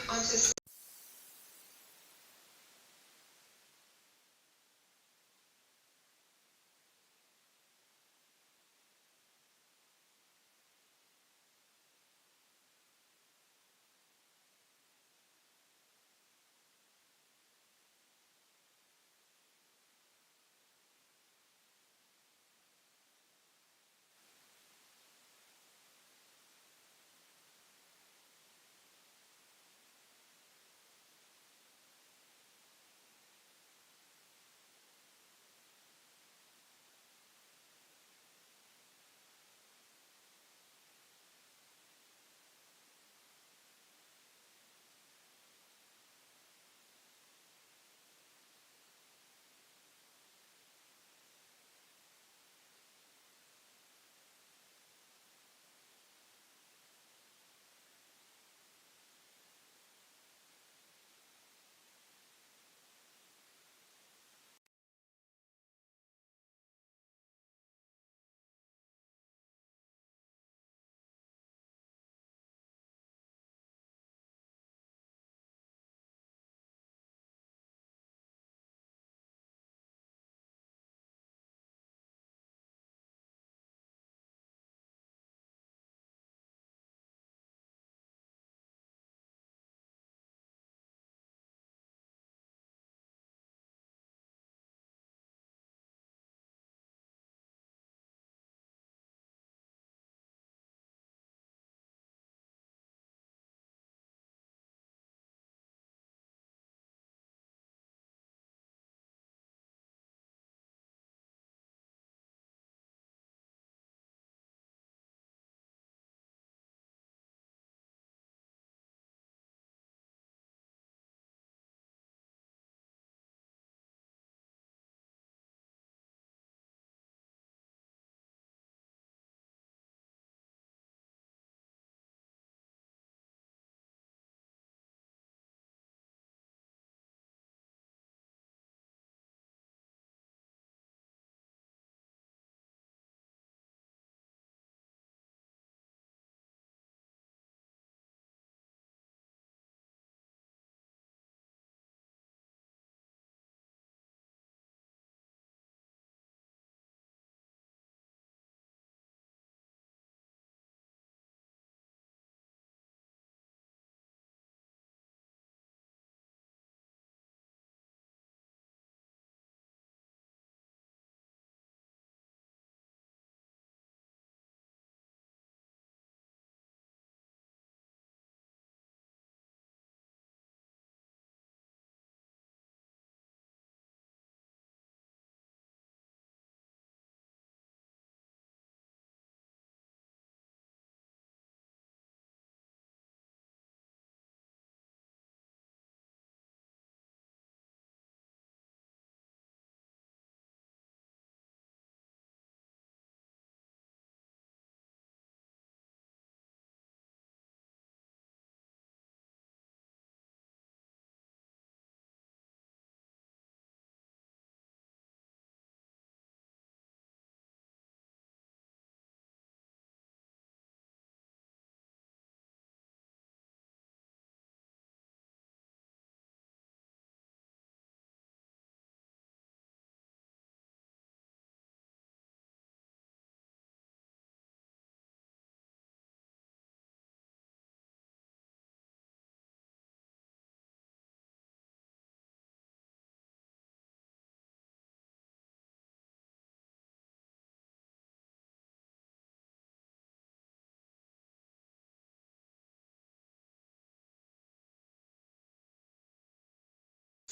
onto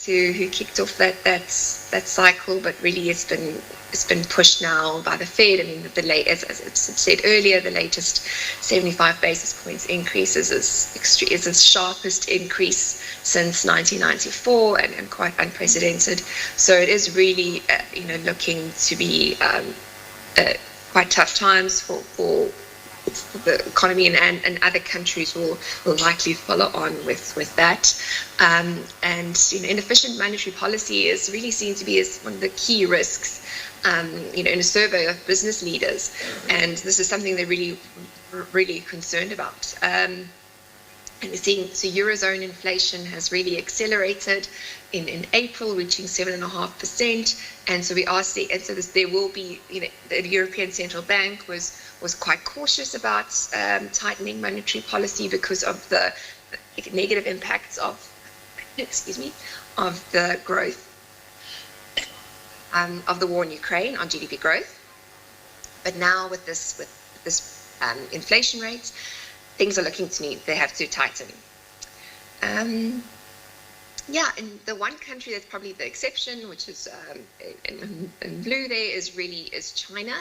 who kicked off that cycle, but really it's been pushed now by the Fed. I mean, as it's said earlier, the latest 75 basis points increase is its sharpest increase since 1994 and quite unprecedented. So it is really looking to be quite tough times for the economy, and other countries will likely follow on with that. And inefficient monetary policy is really seen to be as one of the key risks in a survey of business leaders, and this is something they're really concerned about. And we're seeing, so Eurozone inflation has really accelerated in April, reaching 7.5%. And so we are seeing, and so there will be, the European Central Bank was quite cautious about tightening monetary policy because of the negative impacts of, of the growth of the war in Ukraine on GDP growth. But now with this inflation rate, things are looking to me they have to tighten. And the one country that's probably the exception, which is in blue there, is China.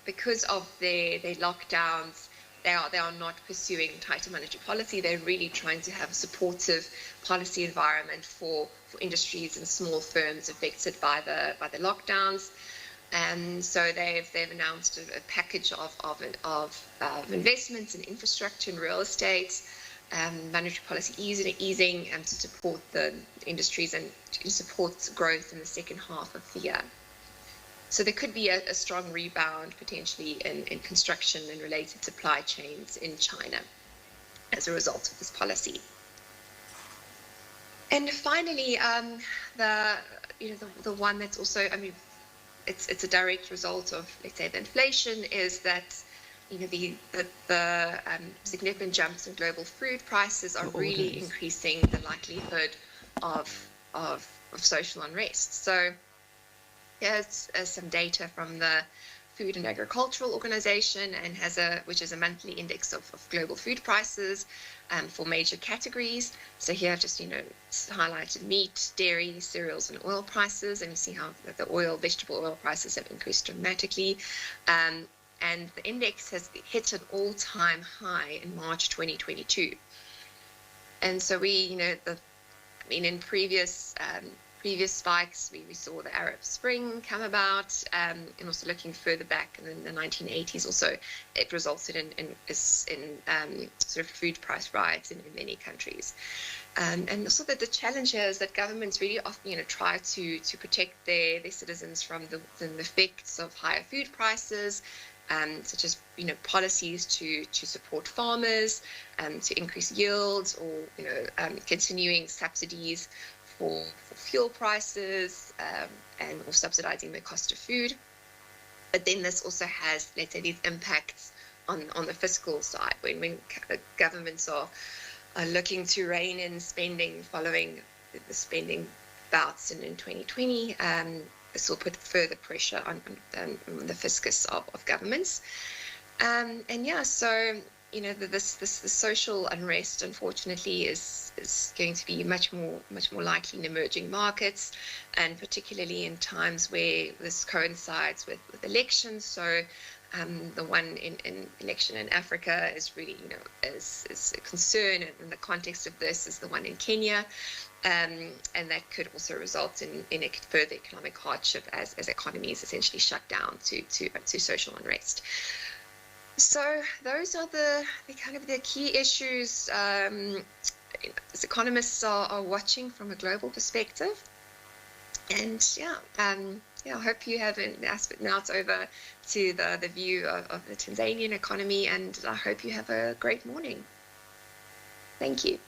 Because of their lockdowns, they are not pursuing tighter monetary policy. They're really trying to have a supportive policy environment for industries and small firms affected by the lockdowns. And so they've announced a package of investments in infrastructure and real estate, monetary policy easing to support the industries and to support growth in the second half of the year. So there could be a strong rebound potentially in construction and related supply chains in China as a result of this policy. And finally, the one that's also, it's a direct result of, let's say, the inflation, is that the significant jumps in global food prices are really increasing the likelihood of social unrest. So here's some data from the Food and Agricultural Organization, and which is a monthly index of global food prices for major categories. So here I've just highlighted meat, dairy, cereals, and oil prices, and you see how the vegetable oil prices have increased dramatically. And the index has hit an all-time high in March 2022. And so in previous spikes, we saw the Arab Spring come about, and also looking further back in the 1980s, also it resulted in sort of food price riots in many countries. And also the challenge here is that governments really often try to protect their citizens from the effects of higher food prices, such as policies to support farmers, to increase yields, or continuing subsidies for fuel prices, or subsidizing the cost of food. But then this also has, let's say, these impacts on the fiscal side, when governments are looking to rein in spending following the spending bouts in 2020. This will put further pressure on the fiscus of governments. So this social unrest, unfortunately, is going to be much more likely in emerging markets, and particularly in times where this coincides with elections. So the one in election in Africa is really is a concern, and in the context of this is the one in Kenya, and that could also result in further economic hardship as economies essentially shut down to social unrest. So those are the kind of the key issues as economists are watching from a global perspective. And I hope you have an aspect. Now it's over to the view of the Tanzanian economy, and I hope you have a great morning. Thank you.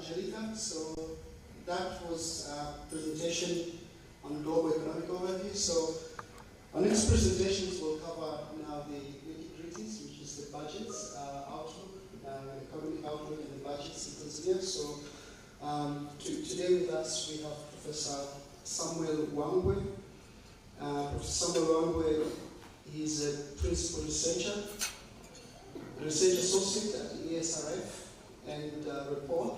Angelica. So that was a presentation on global economic overview. So our next presentations will cover now the nitty-gritties, which is the budgets, outlook, economic outlook and the budgets in Tanzania. So today with us we have Professor Samuel Wangwe. Professor Samuel Wangwe, he's a principal research associate at ESRF and report,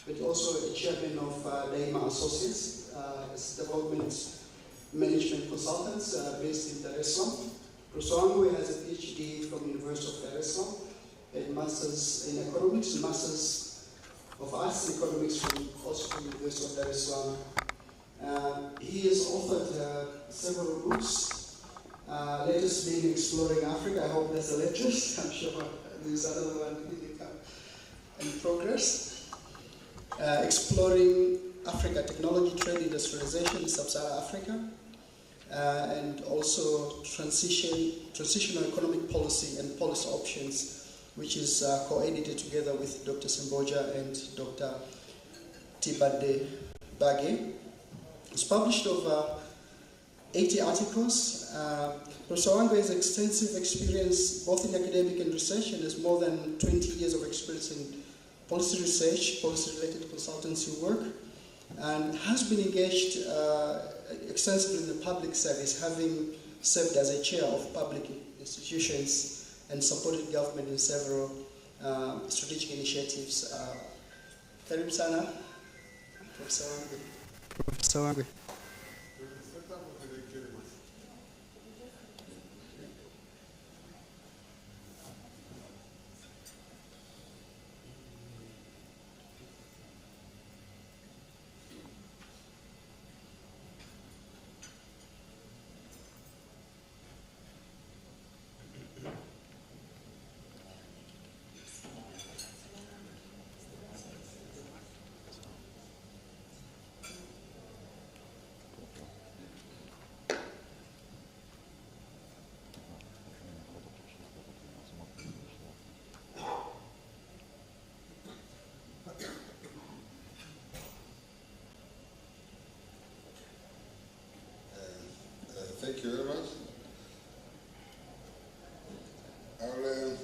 but also a chairman of Daima Associates, as development management consultants based in Dar es Salaam. Professor Wangwe has a PhD from University of Dar es Salaam and Masters in Economics, Masters of Arts in Economics also from University of Dar es Salaam. He has authored several books, latest being Exploring Africa. I hope there's a latest. I'm sure there's another one in progress. Exploring Africa, Technology, Trade, Industrialization in Sub-Saharan Africa, and also Transitional Economic Policy and Policy Options, which is co-edited together with Dr. Semboja and Dr. Tibade Bage. It's published over 80 articles. Professor Wangwe has extensive experience both in academic and research and has more than 20 years of experience in policy research, policy-related consultancy work, and has been engaged extensively in the public service, having served as a chair of public institutions and supported government in several strategic initiatives. Karibu sana, Professor Wangwe. Professor Wangwe. Thank you very much. I will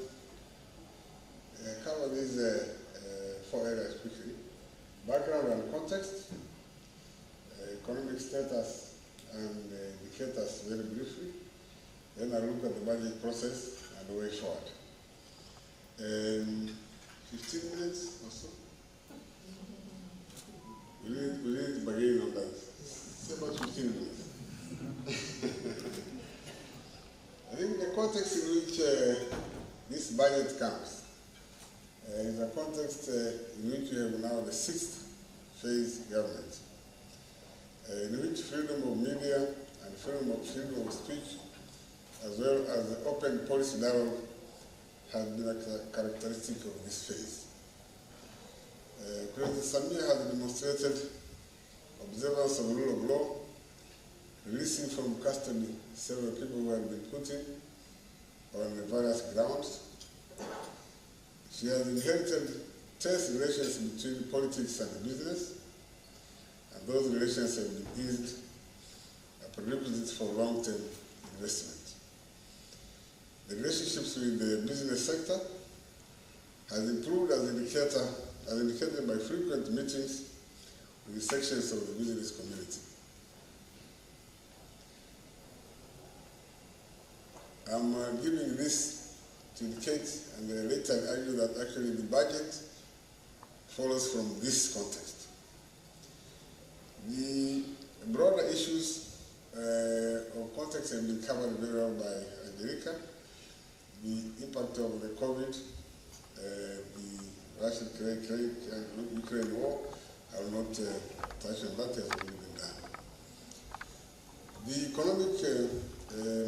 cover these 4 areas quickly. Background and context, economic status and indicators very briefly. Then I'll look at the budget process and the way forward. 15 minutes or so. We need to begin on that. Say about 15 minutes. I think the context in which this budget comes is a context in which we have now the 6th phase government, in which freedom of media and freedom of speech, as well as the open policy dialogue, has been a characteristic of this phase. President Samia has demonstrated observance of the rule of law, releasing from custody several people who have been put in on various grounds. She has inherited tense relations between politics and business, and those relations have been eased, a prerequisite for long-term investment. The relationships with the business sector has improved as indicated by frequent meetings with sections of the business community. I'm giving this to indicate, and later I argue that actually the budget follows from this context. The broader issues of context have been covered very well by Angelica. The impact of the COVID, the Russian-Ukraine war, I will not touch on that, has already been done. The economic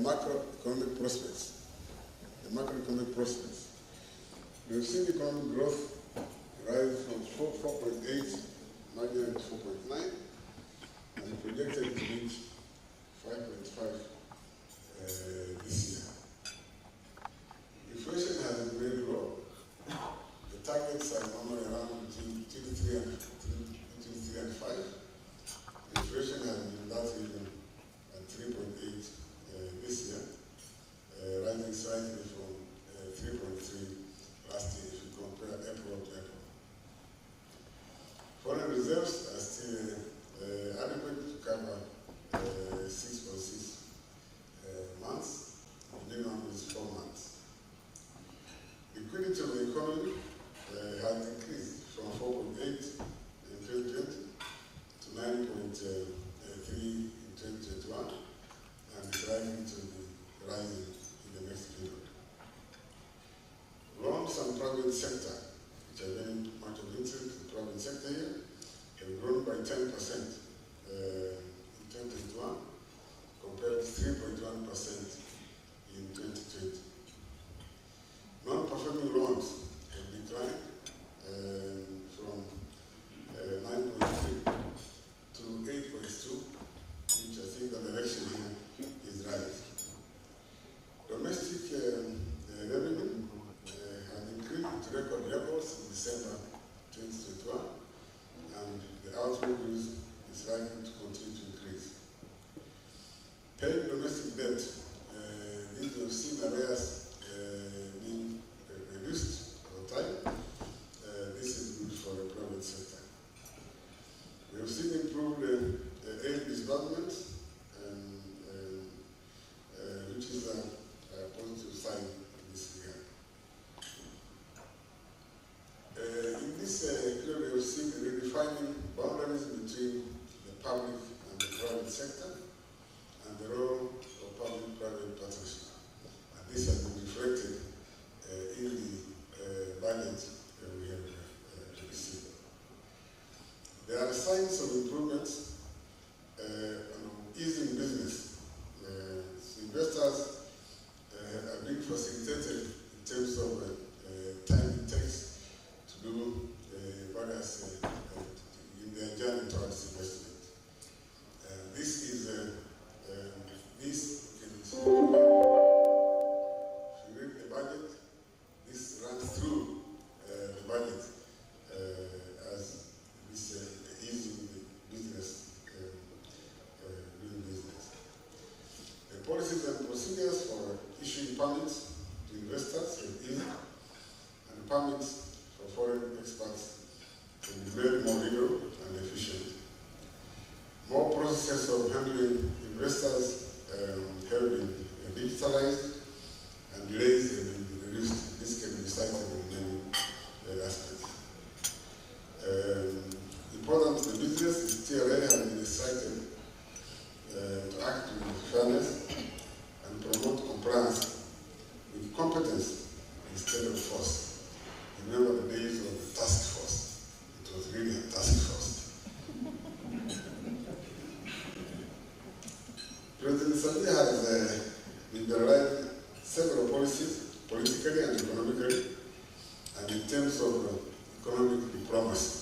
macroeconomic prospects. The macroeconomic prospects. We've seen economic growth rise from 4.8 marginally to 4.9, and projected to reach 5.5 this year. Inflation has been very low. The targets are normally around between 2 to 3.5%. last year if you compare April to April. Foreign reserves are still adequate to cover 6.6 months, minimum is 4 months. Liquidity of the economy has increased from 4.8 in 2020 to 9.3 in 2021, and is likely to be rising in the next period. Loans and private sector, which are very much of interest, the private sector here, have grown by 10% in 2021 compared to 3.1% in 2020. Non-performing loans have declined from 9.3 to 8.2, which I think the direction here is right. Domestic revenue has increased to record levels in December 2021, and the outlook is likely to continue to increase. Paying domestic debt, these have seen arrears being reduced over time. This is good for the private sector. We have seen improved aid disbursement, which is a positive sign in this regard. In this period, we have seen redefining boundaries between the public and the private sector and the role of public-private partnership. And this has been reflected in the budget we have received. There are signs of improvements on easing business. Investors are being facilitated in terms of time it takes to do various in their journey towards investment. This is this if you read the budget, this runs through the budget as this easing the business doing business. The policies and procedures for issuing permits to investors have eased, and permits for foreign experts can be made more legal and efficient. More processes of handling investors have been digitalized, and delays have been reduced. This can be cited in many aspects. Important to the business, the TRA has been cited to act with fairness and promote compliance with competence instead of force. Remember the days of the task force. It was really a task force. President Samia has liberalized several policies, politically and economically, and in terms of economic diplomacy.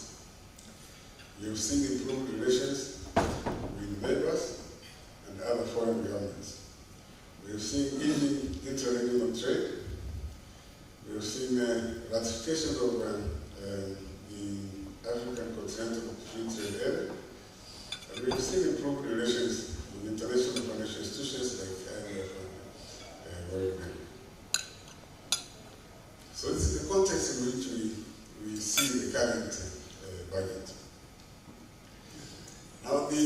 We have seen improved relations with neighbors and other foreign governments. We have seen easing interregional trade. We have seen ratification of the African Continental Free Trade Area. And we have seen improved relations with international financial institutions like IMF and World Bank. So this is the context in which we see the current budget. Now, as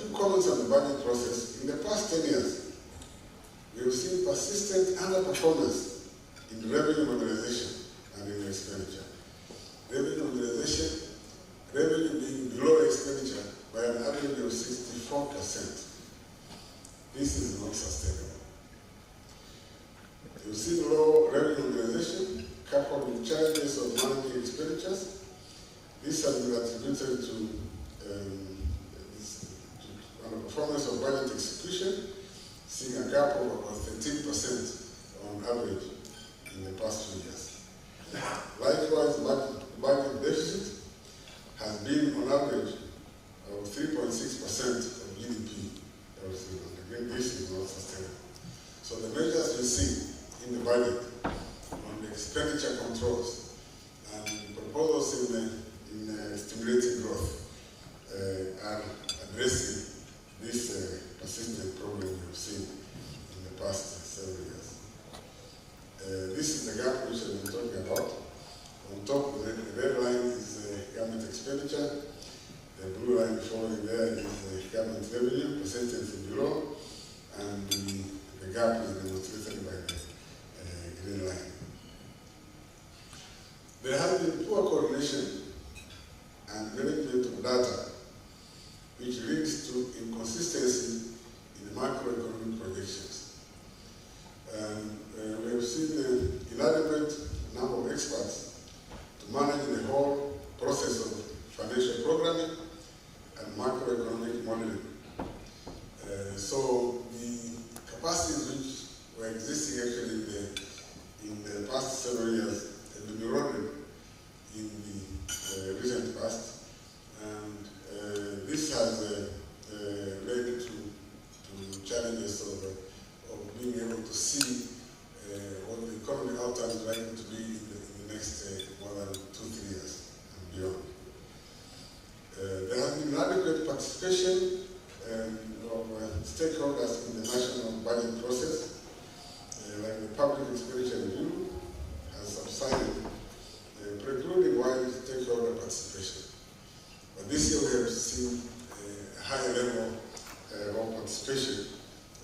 you comment on the budget process, in the past 10 years, we have seen persistent underperformance in revenue mobilization and in expenditure. Revenue mobilization, revenue being below expenditure by an average of 64%. This is not sustainable. You see low revenue mobilization coupled with challenges of managing expenditures. This has been attributed to performance of budget execution, seeing a gap of about 13% on average in the past few years. Likewise, budget deficit has been on average of 3.6% of GDP. Again, this is not sustainable. So the measures we see in the budget on the expenditure controls and proposals in stimulating growth are addressing this persistent problem we've seen in the past several years. this is the gap which I've been talking about. On top, the red line is government expenditure. The blue line following there is government revenue, percentage below, and the gap is demonstrated by the green line. There has been poor coordination and management of data, which leads to inconsistency in the macroeconomic projections. We have seen an inadequate number of experts to manage the whole process of financial programming and macroeconomic modeling. So the capacities which were existing actually in the past several years have been eroded in the recent past, and this has led to challenges of being able to see what the economic outcome is likely to be in the next more than 2-3 years and beyond. There has been adequate participation of stakeholders in the national budget process, like the public expenditure review has subsided, precluding wide stakeholder participation. But this year we have seen a higher level of participation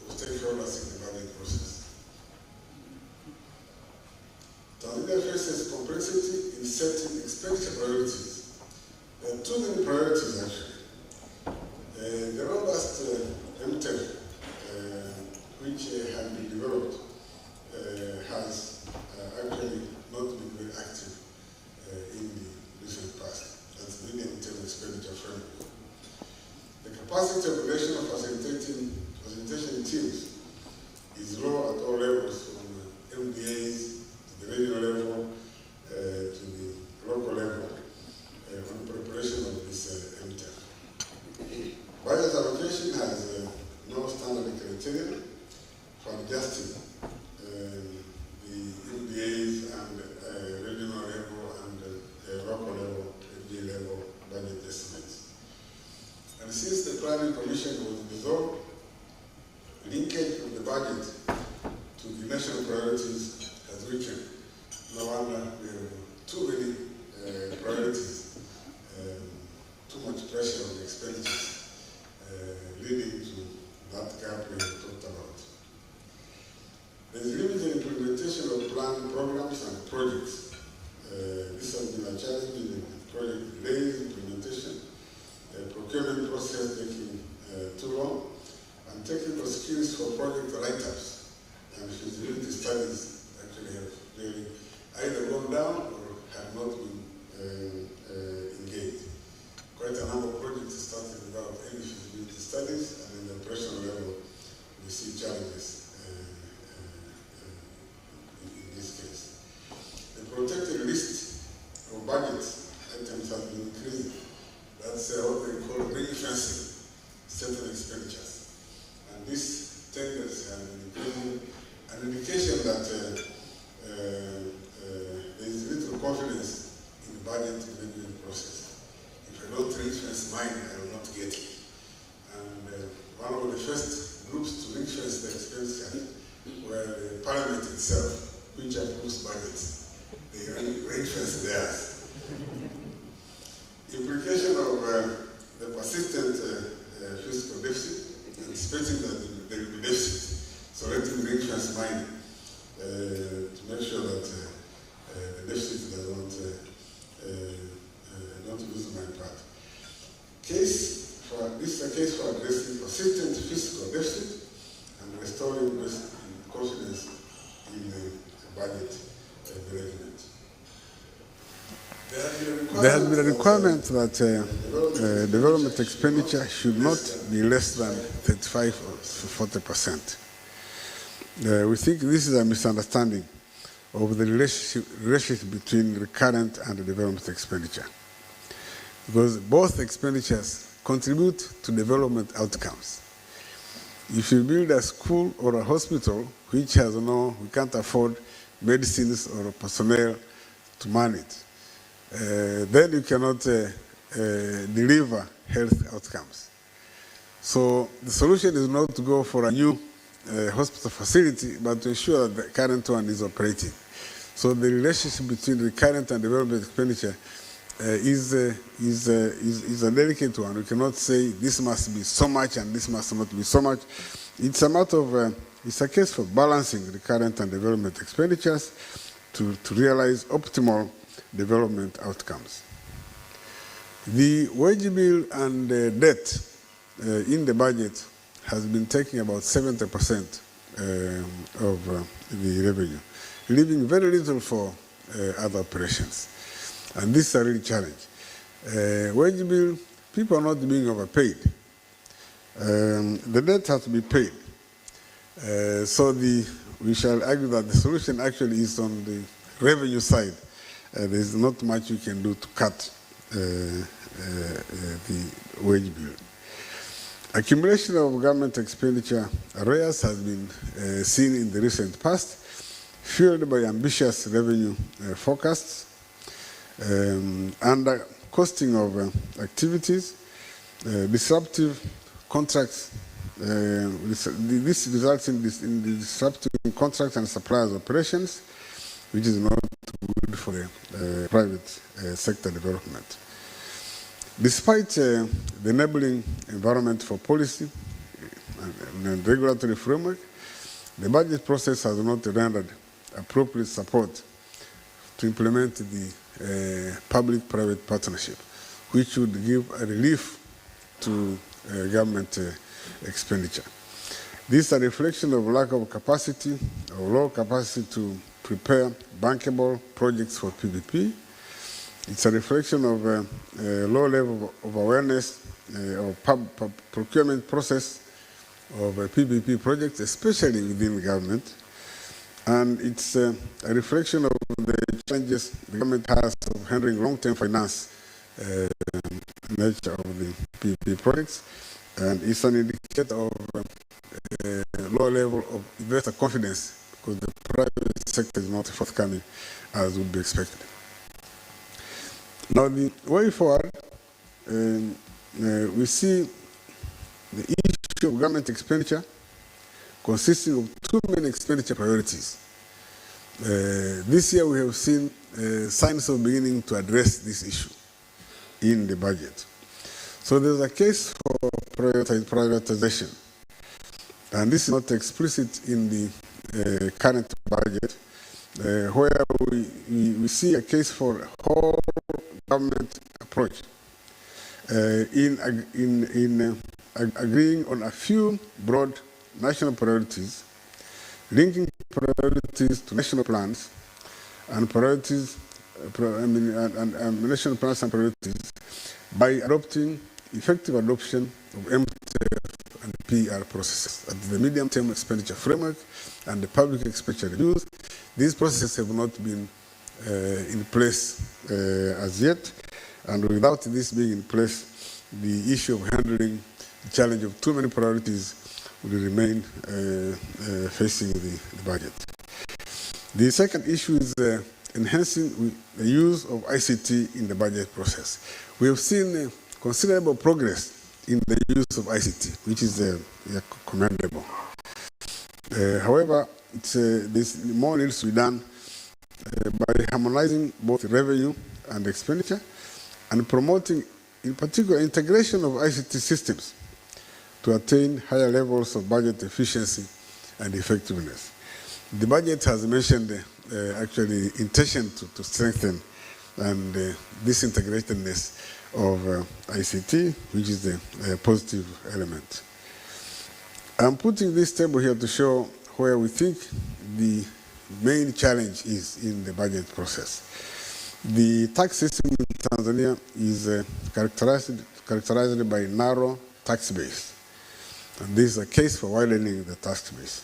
of stakeholders in the budget process. Tanzania faces complexity in setting expenditure priorities. There are too many priorities actually. The robust MTEL, which has been developed, has actually not been very active in the recent past. That's the medium-term expenditure framework. The capacity of national facilitation teams is low at all levels, from MDAs to the regional level to the local level, on preparation of this MTEL. Budget allocation has no standard criteria for adjusting the MDAs and regional level and local level, MDA level budget estimates. And since the Planning Commission was dissolved, linkage of the budget to the national priorities has weakened. No wonder we have too many priorities, too much pressure on the expenditures, leading to that gap we have talked about. There is limited implementation of planned programs and projects. This has been a challenge in project delays, implementation, procurement process taking too long, and technical skills for project write-ups and feasibility studies actually have really either gone down or have not been engaged. Quite a number of projects started without any feasibility studies, and in the operational level, we see challenges in this case. The protected list of budget items has been increasing. That's what they call ring-fencing certain expenditures. And this tendency has been increasing, an indication that there is little confidence in the budget management process. If I don't ring-fence mine, I will not get it. And one of the first groups to ring-fence the expenditure were the Parliament itself, which approves budgets. They ring-fence theirs. Implication of the persistent fiscal deficit, anticipating that there will be deficit. So let me ring-fence mine to make sure that the deficit does not lose my part. This is a case for addressing persistent fiscal deficit and restoring confidence in the budget management. There has been a requirement that development expenditure should not be less than 35 or 40%. We think this is a misunderstanding of the relationship between recurrent and the development expenditure, because both expenditures contribute to development outcomes. If you build a school or a hospital which has we can't afford medicines or personnel to man it, then you cannot deliver health outcomes. So the solution is not to go for a new hospital facility, but to ensure that the current one is operating. So the relationship between recurrent and development expenditure is a delicate one. We cannot say this must be so much and this must not be so much. It's a matter of, it's a case for balancing recurrent and development expenditures to realize optimal development outcomes. The wage bill and debt in the budget has been taking about 70% of the revenue, leaving very little for other operations. And this is a real challenge. Wage bill, people are not being overpaid. The debt has to be paid. So we shall argue that the solution actually is on the revenue side. There's not much you can do to cut the wage bill. Accumulation of government expenditure arrears has been seen in the recent past, fueled by ambitious revenue forecasts, under costing of activities, disruptive contracts. This results in disrupting contracts and suppliers operations, which is not good for the private sector development. Despite the enabling environment for policy and regulatory framework, the budget process has not rendered appropriate support to implement the public-private partnership, which would give a relief to government expenditure. This is a reflection of lack of capacity, or low capacity to prepare bankable projects for PPP. It's a reflection of low level of awareness of procurement process of PPP projects, especially within the government. And it's a reflection of the challenges the government has of handling long-term finance nature of the PPP projects. And it's an indicator of low level of investor confidence because the private sector is not forthcoming as would be expected. Now, the way forward, we see the issue of government expenditure consisting of too many expenditure priorities. This year we have seen signs of beginning to address this issue in the budget. So there's a case for privatization, and this is not explicit in the current budget, where we see a case for a whole government approach in agreeing on a few broad national priorities, linking priorities to national plans and priorities, national plans and priorities by adopting effective adoption of MTF and PR processes at the medium-term expenditure framework and the public expenditure reviews. These processes have not been in place as yet, and without this being in place, the issue of handling the challenge of too many priorities will remain facing the budget. The second issue is enhancing the use of ICT in the budget process. We have seen considerable progress in the use of ICT, which is commendable. However, there's more needs to be done by harmonizing both revenue and expenditure and promoting, in particular, integration of ICT systems to attain higher levels of budget efficiency and effectiveness. The budget has mentioned actually intention to strengthen and this integratedness of ICT, which is a positive element. I'm putting this table here to show where we think the main challenge is in the budget process. The tax system in Tanzania is characterized by narrow tax base. And this is a case for widening the tax base.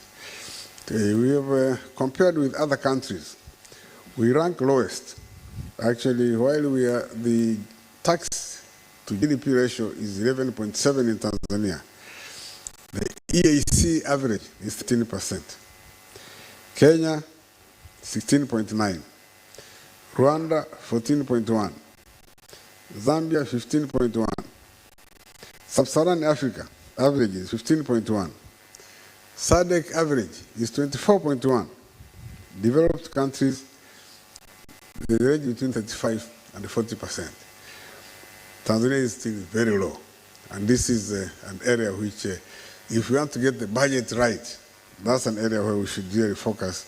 We have compared with other countries. We rank lowest. Actually, while we are, the tax to GDP ratio is 11.7 in Tanzania, the EAC average is 13%. Kenya, 16.9. Rwanda, 14.1. Zambia, 15.1. Sub-Saharan Africa, average is 15.1. SADC average is 24.1. Developed countries, they range between 35 and 40%. Tanzania is still very low. And this is an area which, if we want to get the budget right, that's an area where we should really focus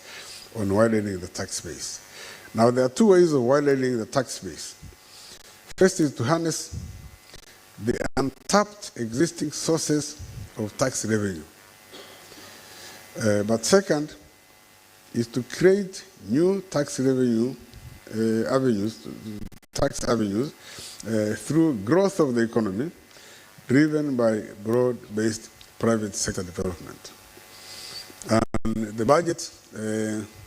on widening the tax base. Now, there are two ways of widening the tax base. First is to harness the untapped existing sources of tax revenue. But second is to create new tax revenue tax avenues through growth of the economy driven by broad-based private sector development. And the budget,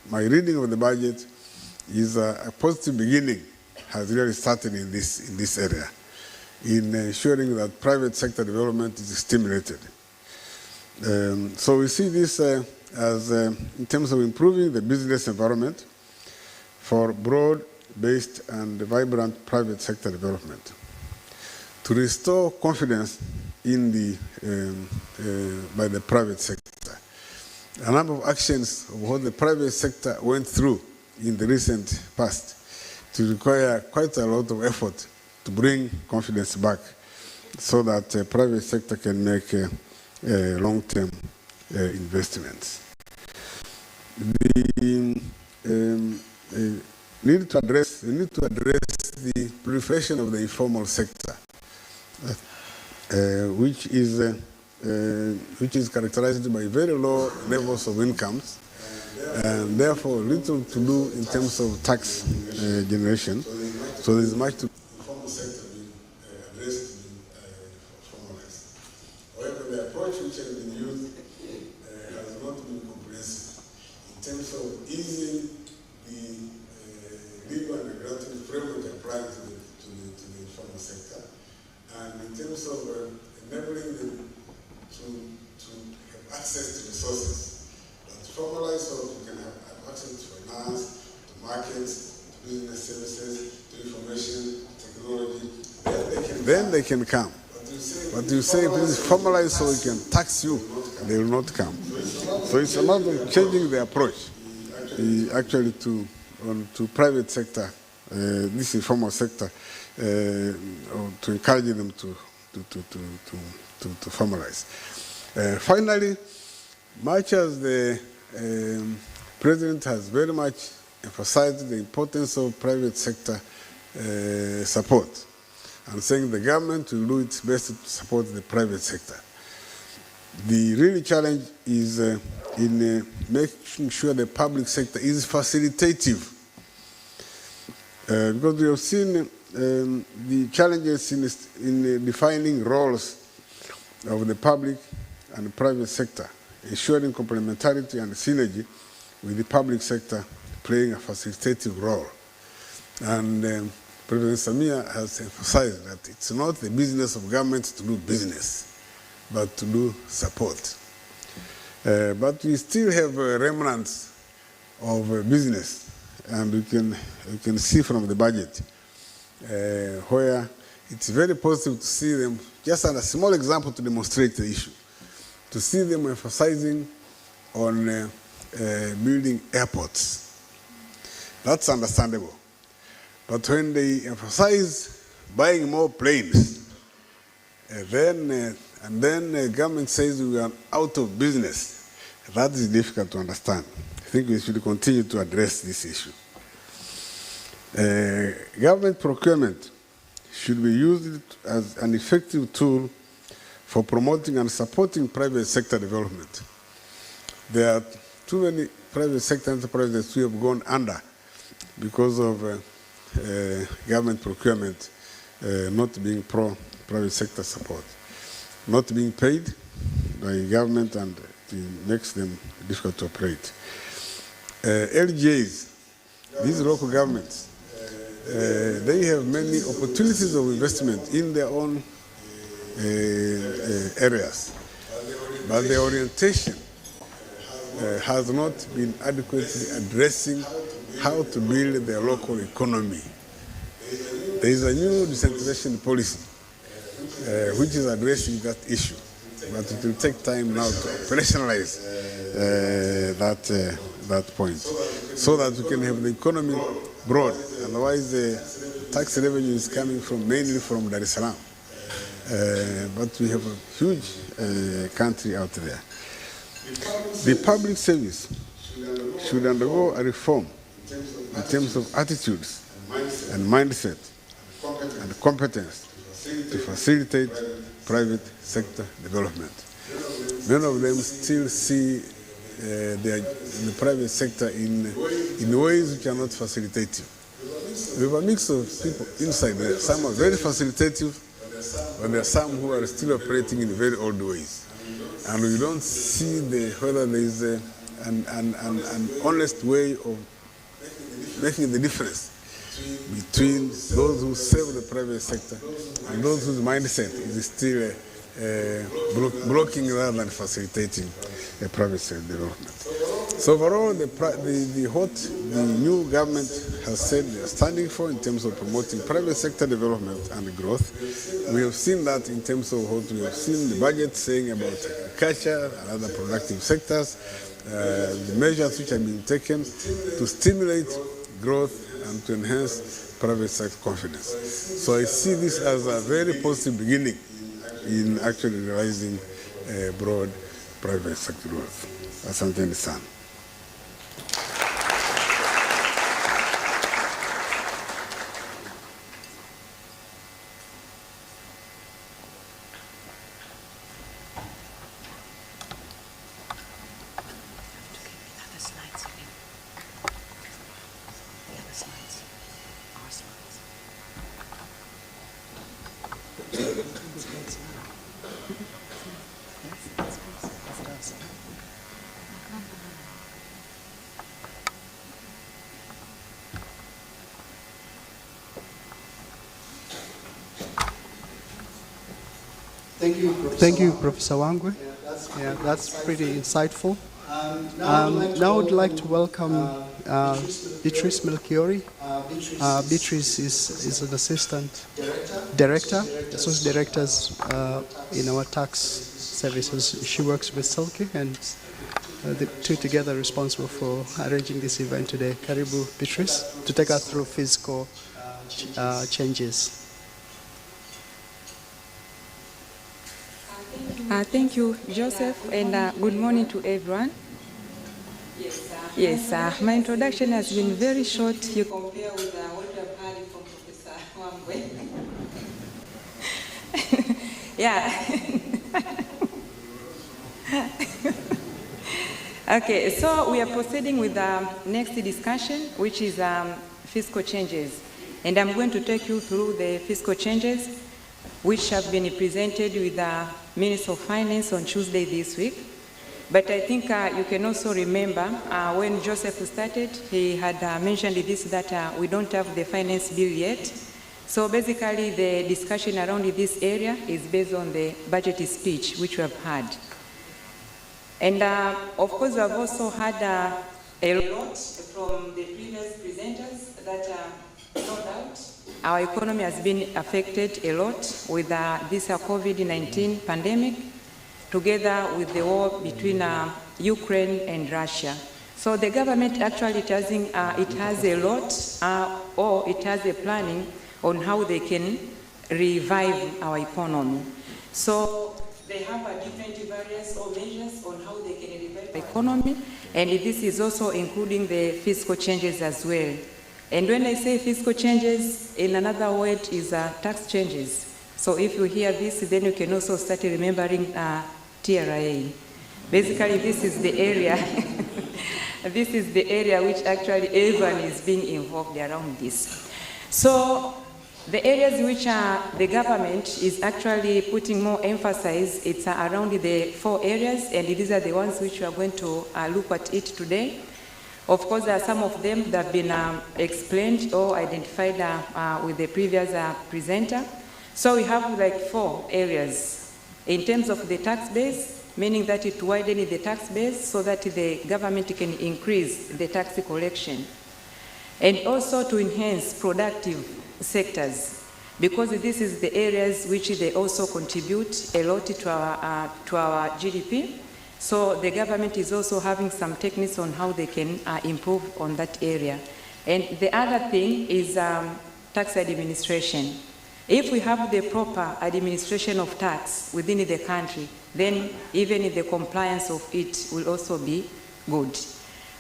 my reading of the budget is a positive beginning has really started in this area, in ensuring that private sector development is stimulated. So we see this as, in terms of improving the business environment for broad-based and vibrant private sector development, to restore confidence in by the private sector. A number of actions of what the private sector went through in the recent past to require quite a lot of effort to bring confidence back so that the private sector can make long-term investments. We need to address the proliferation of the informal sector, which is characterized by very low levels of incomes, and therefore little to do in terms of tax generation. So there is much to informal sector being addressed being formalized. However, the approach which has been used has not been comprehensive in terms of easing the legal and regulatory framework applied to the informal sector, and in terms of enabling them to have access to resources that formalize so that you can have access to finance, to markets, to business services, to information, technology. Then they can come. But you say please formalize so we can tax you, they will not come. So it's a matter of changing the approach actually to private sector, this informal sector, to encourage them to formalize. Finally, much as the President has very much emphasized the importance of private sector support and saying the government will do its best to support the private sector. The real challenge is in making sure the public sector is facilitative. Because we have seen the challenges in defining roles of the public and the private sector, ensuring complementarity and synergy with the public sector playing a facilitative role. And President Samia has emphasized that it's not the business of government to do business, but to do support. But we still have remnants of business, and we can see from the budget where it's very positive to see them, just as a small example to demonstrate the issue, to see them emphasizing on building airports. That's understandable. But when they emphasize buying more planes, then the government says we are out of business, that is difficult to understand. I think we should continue to address this issue. Government procurement should be used as an effective tool for promoting and supporting private sector development. There are too many private sector enterprises who have gone under because of government procurement not being pro-private sector support, not being paid by government, and it makes them difficult to operate. LGAs, these local governments, they have many opportunities of investment in their own areas, but the orientation has not been adequately addressing how to build their local economy. There is a new decentralization policy which is addressing that issue, but it will take time now to operationalize that point, so that we can have the economy broad. Otherwise, the tax revenue is coming mainly from Dar es Salaam. But we have a huge country out there. The public service should undergo a reform in terms of attitudes and mindset and competence to facilitate private sector development. Many of them still see the private sector in ways which are not facilitative. We have a mix of people inside there. Some are very facilitative, but there are some who are still operating in very old ways. And we don't see whether there is an honest way of making the difference between those who serve the private sector and those whose mindset is still blocking rather than facilitating a private sector development. So overall, what the new government has said they are standing for in terms of promoting private sector development and growth, we have seen that in terms of what we have seen the budget saying about agriculture and other productive sectors, the measures which have been taken to stimulate growth and to enhance private sector confidence. So I see this as a very positive beginning in actually realizing broad private sector growth. Asante sana. Thank you, Professor Wangwe. Yeah, that's pretty insightful. Now I would like to welcome Beatrice Melchiori. Beatrice is an assistant director, associate directors in our tax services. She works with Selke, and the two together responsible for arranging this event today. Karibu, Beatrice, to take us through fiscal changes. Thank you, Joseph, and good morning to everyone. Yes, my introduction has been very short. You compare with what you have heard from Professor Wangwe. Yeah. Okay, so we are proceeding with the next discussion, which is fiscal changes. And I'm going to take you through the fiscal changes, which have been presented with the Minister of Finance on Tuesday this week. But I think you can also remember when Joseph started, he had mentioned this, that we don't have the finance bill yet. So basically the discussion around this area is based on the budget speech, which we have had. And of course, we have also had a lot from the previous presenters that no doubt our economy has been affected a lot with this COVID-19 pandemic, together with the war between Ukraine and Russia. So the government actually it has a lot, or it has a planning on how they can revive our economy. So they have different various or measures on how they can revive the economy, and this is also including the fiscal changes as well. And when I say fiscal changes, in another word is tax changes. So if you hear this, then you can also start remembering TRA. Basically, this is the area, this is the area which actually everyone is being involved around this. So the areas which the government is actually putting more emphasis, it's around the 4 areas, and these are the ones which we are going to look at it today. Of course, there are some of them that have been explained or identified with the previous presenter. So we have like 4 areas. In terms of the tax base, meaning that it widens the tax base so that the government can increase the tax collection. And also to enhance productive sectors, because this is the areas which they also contribute a lot to our GDP. So the government is also having some techniques on how they can improve on that area. And the other thing is tax administration. If we have the proper administration of tax within the country, then even the compliance of it will also be good.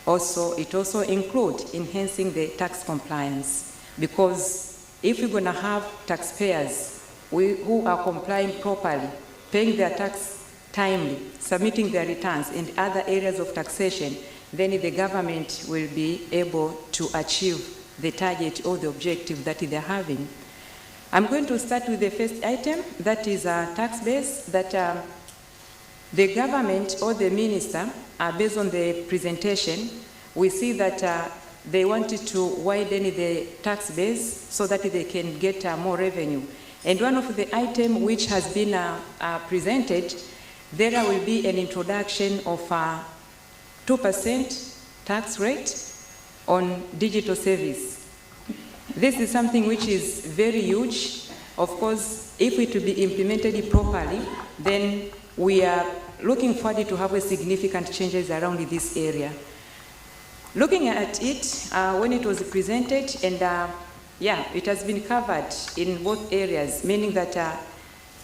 Also, it also includes enhancing the tax compliance, because if we're going to have taxpayers who are complying properly, paying their tax timely, submitting their returns in other areas of taxation, then the government will be able to achieve the target or the objective that they're having. I'm going to start with the first item, that is a tax base, that the government or the minister, based on the presentation, we see that they wanted to widen the tax base so that they can get more revenue. And one of the items which has been presented, there will be an introduction of 2% tax rate on digital service. This is something which is very huge. Of course, if it will be implemented properly, then we are looking forward to have a significant changes around this area. Looking at it, when it was presented, and it has been covered in both areas, meaning that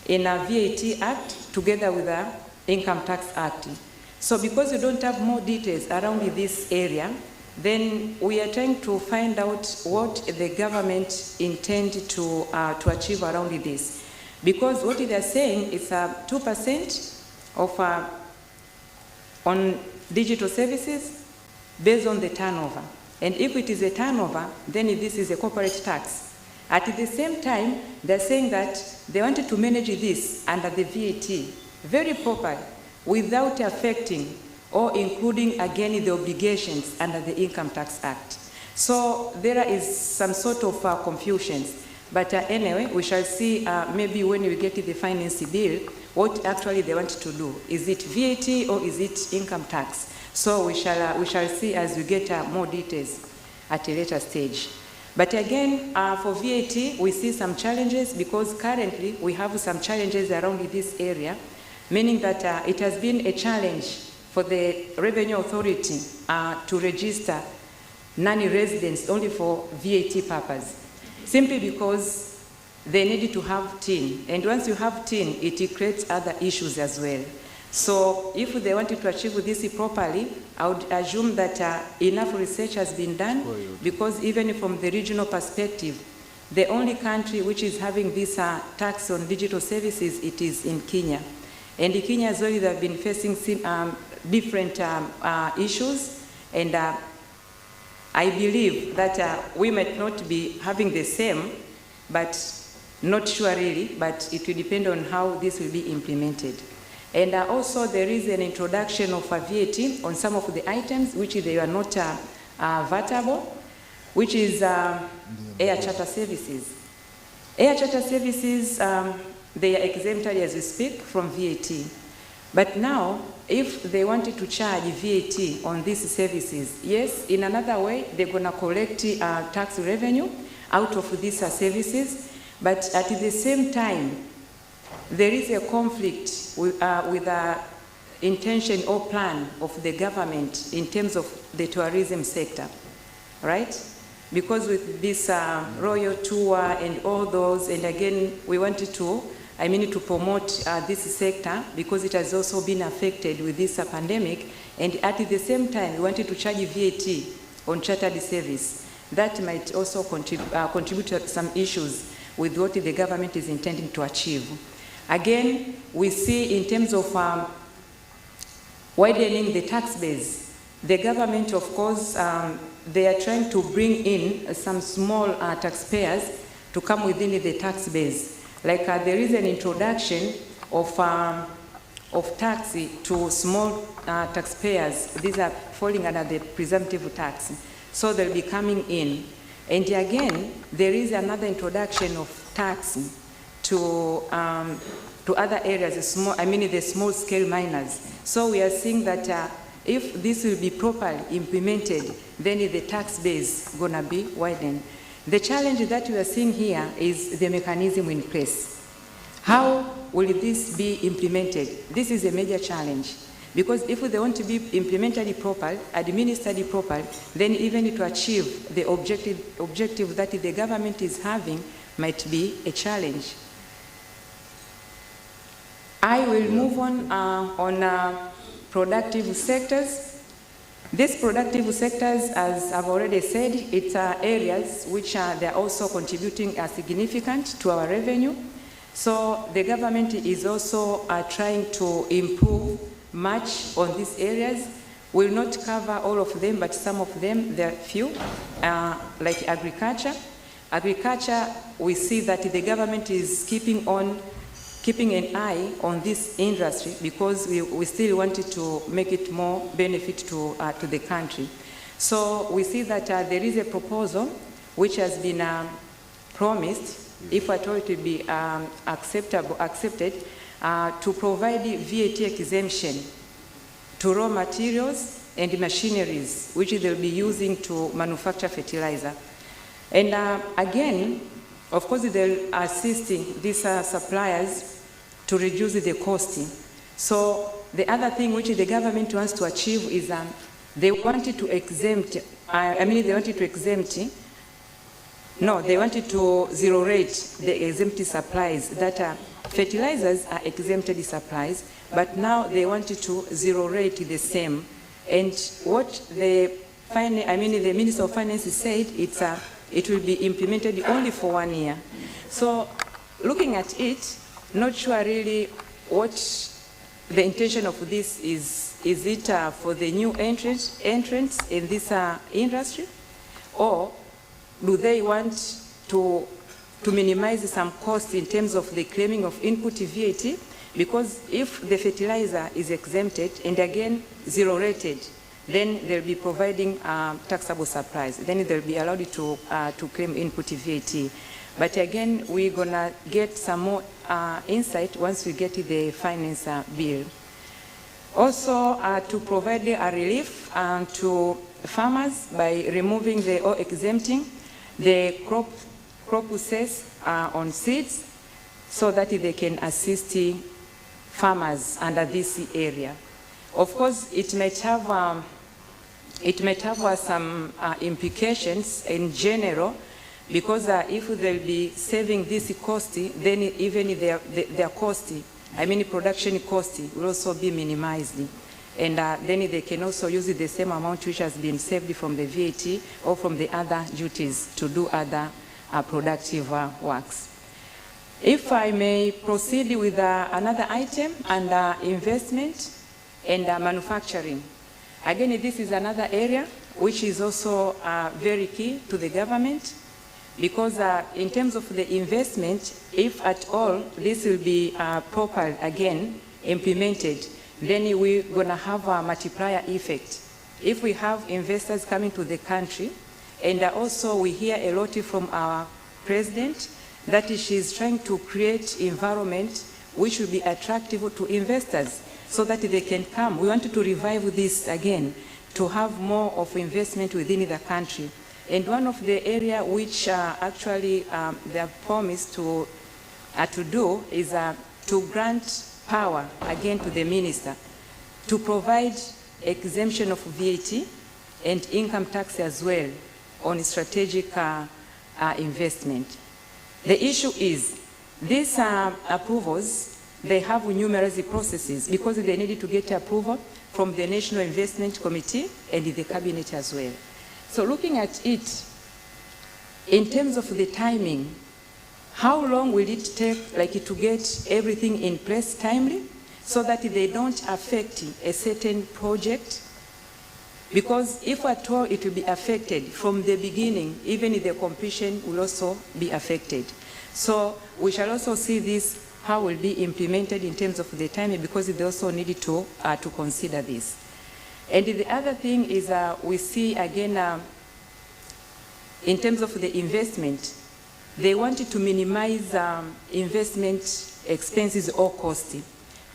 in a VAT Act together with the Income Tax Act. So because we don't have more details around this area, then we are trying to find out what the government intends to achieve around this. Because what they are saying is 2% of on digital services based on the turnover. And if it is a turnover, then this is a corporate tax. At the same time, they're saying that they wanted to manage this under the VAT very properly without affecting or including again the obligations under the Income Tax Act. So there is some sort of confusions. But anyway, we shall see maybe when we get to the finance bill, what actually they want to do. Is it VAT or is it income tax? So we shall see as we get more details at a later stage. But again, for VAT, we see some challenges because currently we have some challenges around this area, meaning that it has been a challenge for the Revenue Authority to register non-residents only for VAT purpose, simply because they need to have TIN. And once you have TIN, it creates other issues as well. So if they wanted to achieve this properly, I would assume that enough research has been done, because even from the regional perspective, the only country which is having this tax on digital services, it is in Kenya. And in Kenya as well, they have been facing different issues, and I believe that we might not be having the same, but not sure really, but it will depend on how this will be implemented. And also there is an introduction of a VAT on some of the items which they are not VATable, which is air charter services. Air charter services, they are exempted as we speak from VAT. But now, if they wanted to charge VAT on these services, yes, in another way, they're going to collect tax revenue out of these services, but at the same time, there is a conflict with the intention or plan of the government in terms of the tourism sector, right? Because with this royal tour and all those, and again, we wanted to, to promote this sector because it has also been affected with this pandemic, and at the same time, we wanted to charge VAT on chartered service. That might also contribute to some issues with what the government is intending to achieve. Again, we see in terms of widening the tax base, the government, of course, they are trying to bring in some small taxpayers to come within the tax base. Like there is an introduction of tax to small taxpayers. These are falling under the presumptive tax. So they'll be coming in. And again, there is another introduction of tax to other areas, the small-scale miners. So we are seeing that if this will be properly implemented, then the tax base is going to be widened. The challenge that we are seeing here is the mechanism in place. How will this be implemented? This is a major challenge. Because if they want to be implemented properly, administered properly, then even to achieve the objective that the government is having might be a challenge. I will move on productive sectors. These productive sectors, as I've already said, it's areas which they're also contributing significant to our revenue. So the government is also trying to improve much on these areas. We'll not cover all of them, but some of them, there are few, like agriculture. Agriculture, we see that the government is keeping an eye on this industry because we still wanted to make it more benefit to the country. So we see that there is a proposal which has been promised, if at all it will be accepted, to provide VAT exemption to raw materials and machineries which they'll be using to manufacture fertilizer. And again, of course, they'll assist these suppliers to reduce the costing. So the other thing which the government wants to achieve is they wanted to exempt, they wanted to zero rate the exempted supplies, that fertilizers are exempted supplies, but now they wanted to zero rate the same. And what the Minister of Finance said, it will be implemented only for 1 year. So looking at it, not sure really what the intention of this is. Is it for the new entrants in this industry? Or do they want to minimize some costs in terms of the claiming of input VAT? Because if the fertilizer is exempted and again zero rated, then they'll be providing taxable supplies. Then they'll be allowed to claim input VAT. But again, we're gonna get some more insight once we get to the finance bill. Also, to provide a relief to farmers by removing or exempting the crop process on seeds, so that they can assist farmers under this area. Of course, it might have some implications in general, because if they'll be saving this cost, then even their cost, production cost, will also be minimized. And then they can also use the same amount which has been saved from the VAT or from the other duties to do other productive works. If I may proceed with another item under investment and manufacturing. Again, this is another area which is also very key to the government, because in terms of the investment, if at all this will be properly again implemented, then we're going to have a multiplier effect. If we have investors coming to the country, and also we hear a lot from our president that she's trying to create environment which will be attractive to investors so that they can come. We want to revive this again, to have more of investment within the country. And one of the area which actually they have promised to do is to grant power again to the minister to provide exemption of VAT and income tax as well on strategic investment. The issue is these approvals, they have numerous processes because they needed to get approval from the National Investment Committee and the cabinet as well. So looking at it, in terms of the timing, how long will it take to get everything in place timely so that they don't affect a certain project? Because if at all it will be affected from the beginning, even the completion will also be affected. So we shall also see this, how will be implemented in terms of the timing, because they also needed to consider this. And the other thing is we see again in terms of the investment, they wanted to minimize investment expenses or cost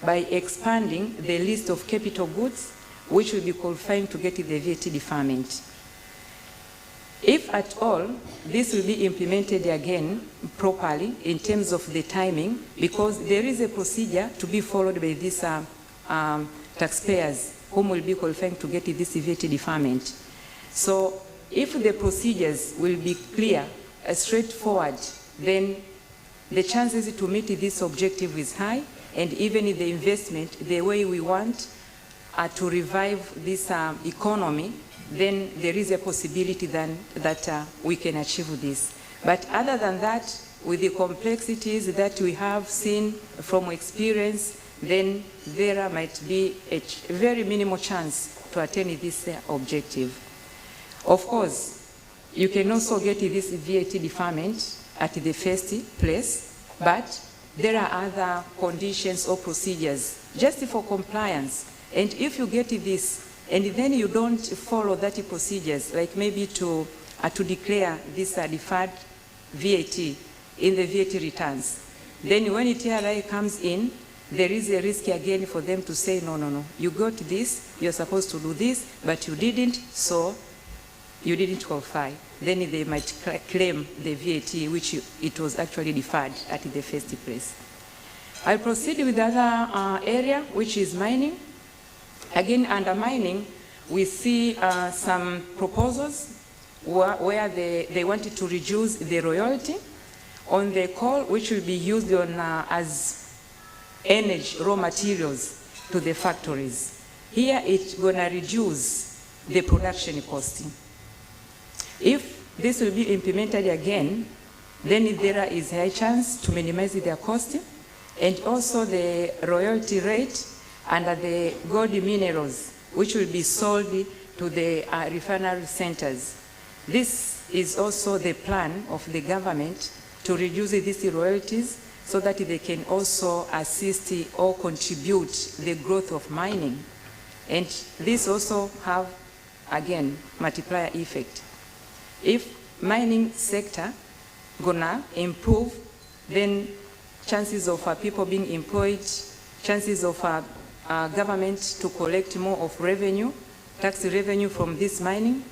by expanding the list of capital goods which will be qualifying to get the VAT deferment. If at all, this will be implemented again properly in terms of the timing, because there is a procedure to be followed by these taxpayers whom will be qualifying to get this VAT deferment. So if the procedures will be clear, straightforward, then the chances to meet this objective is high, and even if the investment, the way we want to revive this economy, then there is a possibility then that we can achieve this. But other than that, with the complexities that we have seen from experience, then there might be a very minimal chance to attain this objective. Of course, you can also get this VAT deferment at the first place, but there are other conditions or procedures just for compliance. And if you get this, and then you don't follow that procedures, like maybe to declare this deferred VAT in the VAT returns, then when TRI comes in, there is a risk again for them to say, no, you got this, you're supposed to do this, but you didn't, so you didn't qualify. Then they might claim the VAT, which it was actually deferred at the first place. I'll proceed with the other area, which is mining. Again, under mining, we see some proposals where they wanted to reduce the royalty on the coal, which will be used on, as energy, raw materials to the factories. Here, it's going to reduce the production cost. If this will be implemented again, then there is a high chance to minimize their cost, and also the royalty rate under the gold minerals, which will be sold to the refinery centers. This is also the plan of the government to reduce these royalties so that they can also assist or contribute the growth of mining. And this also have, again, multiplier effect. If mining sector gonna improve, then chances of people being employed, chances of government to collect more of revenue, tax revenue from this mining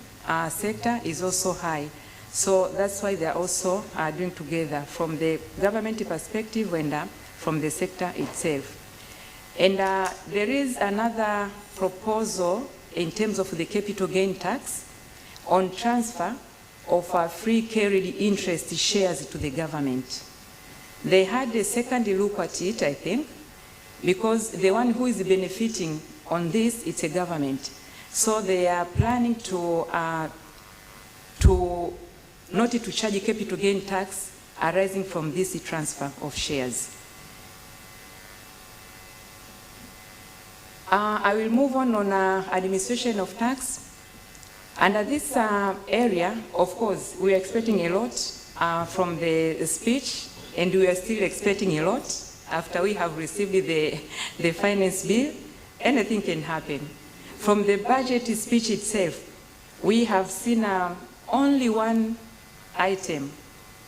sector is also high. So that's why they're also doing together from the government perspective and from the sector itself. And there is another proposal in terms of the capital gain tax on transfer of free carried interest shares to the government. They had a second look at it, I think, because the one who is benefiting on this, it's a government. So they are planning to not to charge capital gain tax arising from this transfer of shares. I will move on administration of tax. Under this area, of course, we are expecting a lot from the speech, and we are still expecting a lot after we have received the finance bill. Anything can happen. From the budget speech itself, we have seen only one item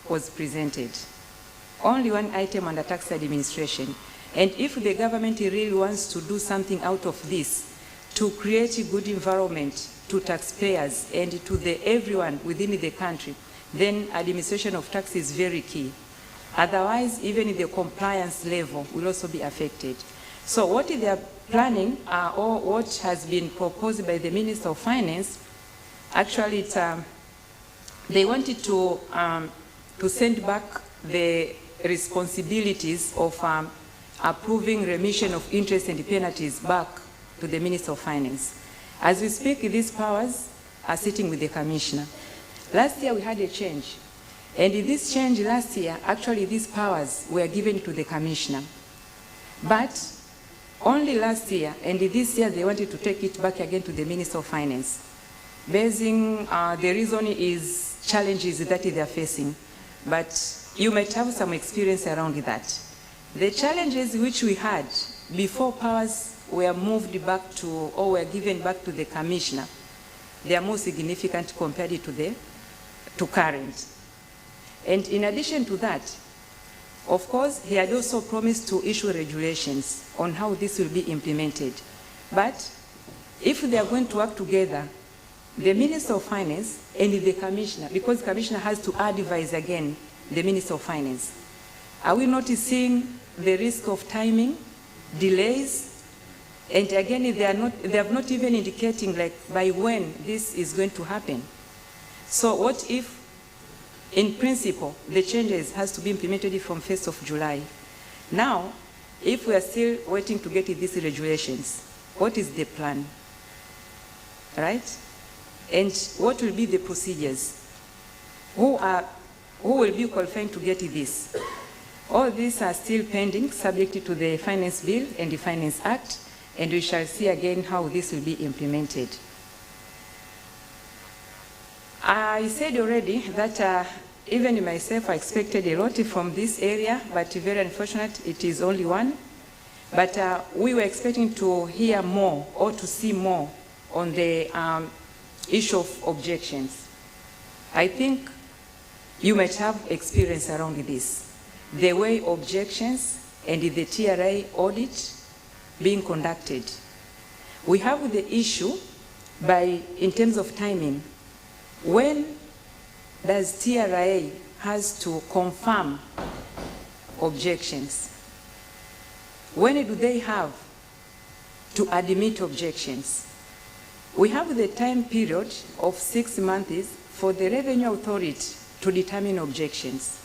was presented. Only one item under tax administration. And if the government really wants to do something out of this, to create a good environment to taxpayers and to everyone within the country, then administration of tax is very key. Otherwise, even the compliance level will also be affected. So what they are planning, or what has been proposed by the Minister of Finance, actually they wanted to send back the responsibilities of approving remission of interest and penalties back to the Minister of Finance. As we speak, these powers are sitting with the Commissioner. Last year we had a change. And in this change last year, actually these powers were given to the Commissioner. But only last year, and this year they wanted to take it back again to the Minister of Finance. Basing, the reason is challenges that they are facing. But you might have some experience around that. The challenges which we had before powers were moved back to, or were given back to the Commissioner, they are more significant compared to current. And in addition to that, of course, he had also promised to issue regulations on how this will be implemented. But if they are going to work together, the Minister of Finance and the Commissioner, because the Commissioner has to advise again the Minister of Finance, are we not seeing the risk of timing, delays, And again, they have not even indicating like by when this is going to happen. So what if, in principle, the changes has to be implemented from 1st of July? Now, if we are still waiting to get these regulations, what is the plan, right? And what will be the procedures? Who will be qualifying to get this? All these are still pending, subject to the Finance Bill and the Finance Act, and we shall see again how this will be implemented. I said already that even myself, I expected a lot from this area, but very unfortunate, it is only one. But we were expecting to hear more or to see more on the issue of objections. I think you might have experience around this. The way objections and the TRA audit being conducted. We have the issue in terms of timing. When does TRA has to confirm objections? When do they have to admit objections? We have the time period of 6 months for the Revenue Authority to determine objections.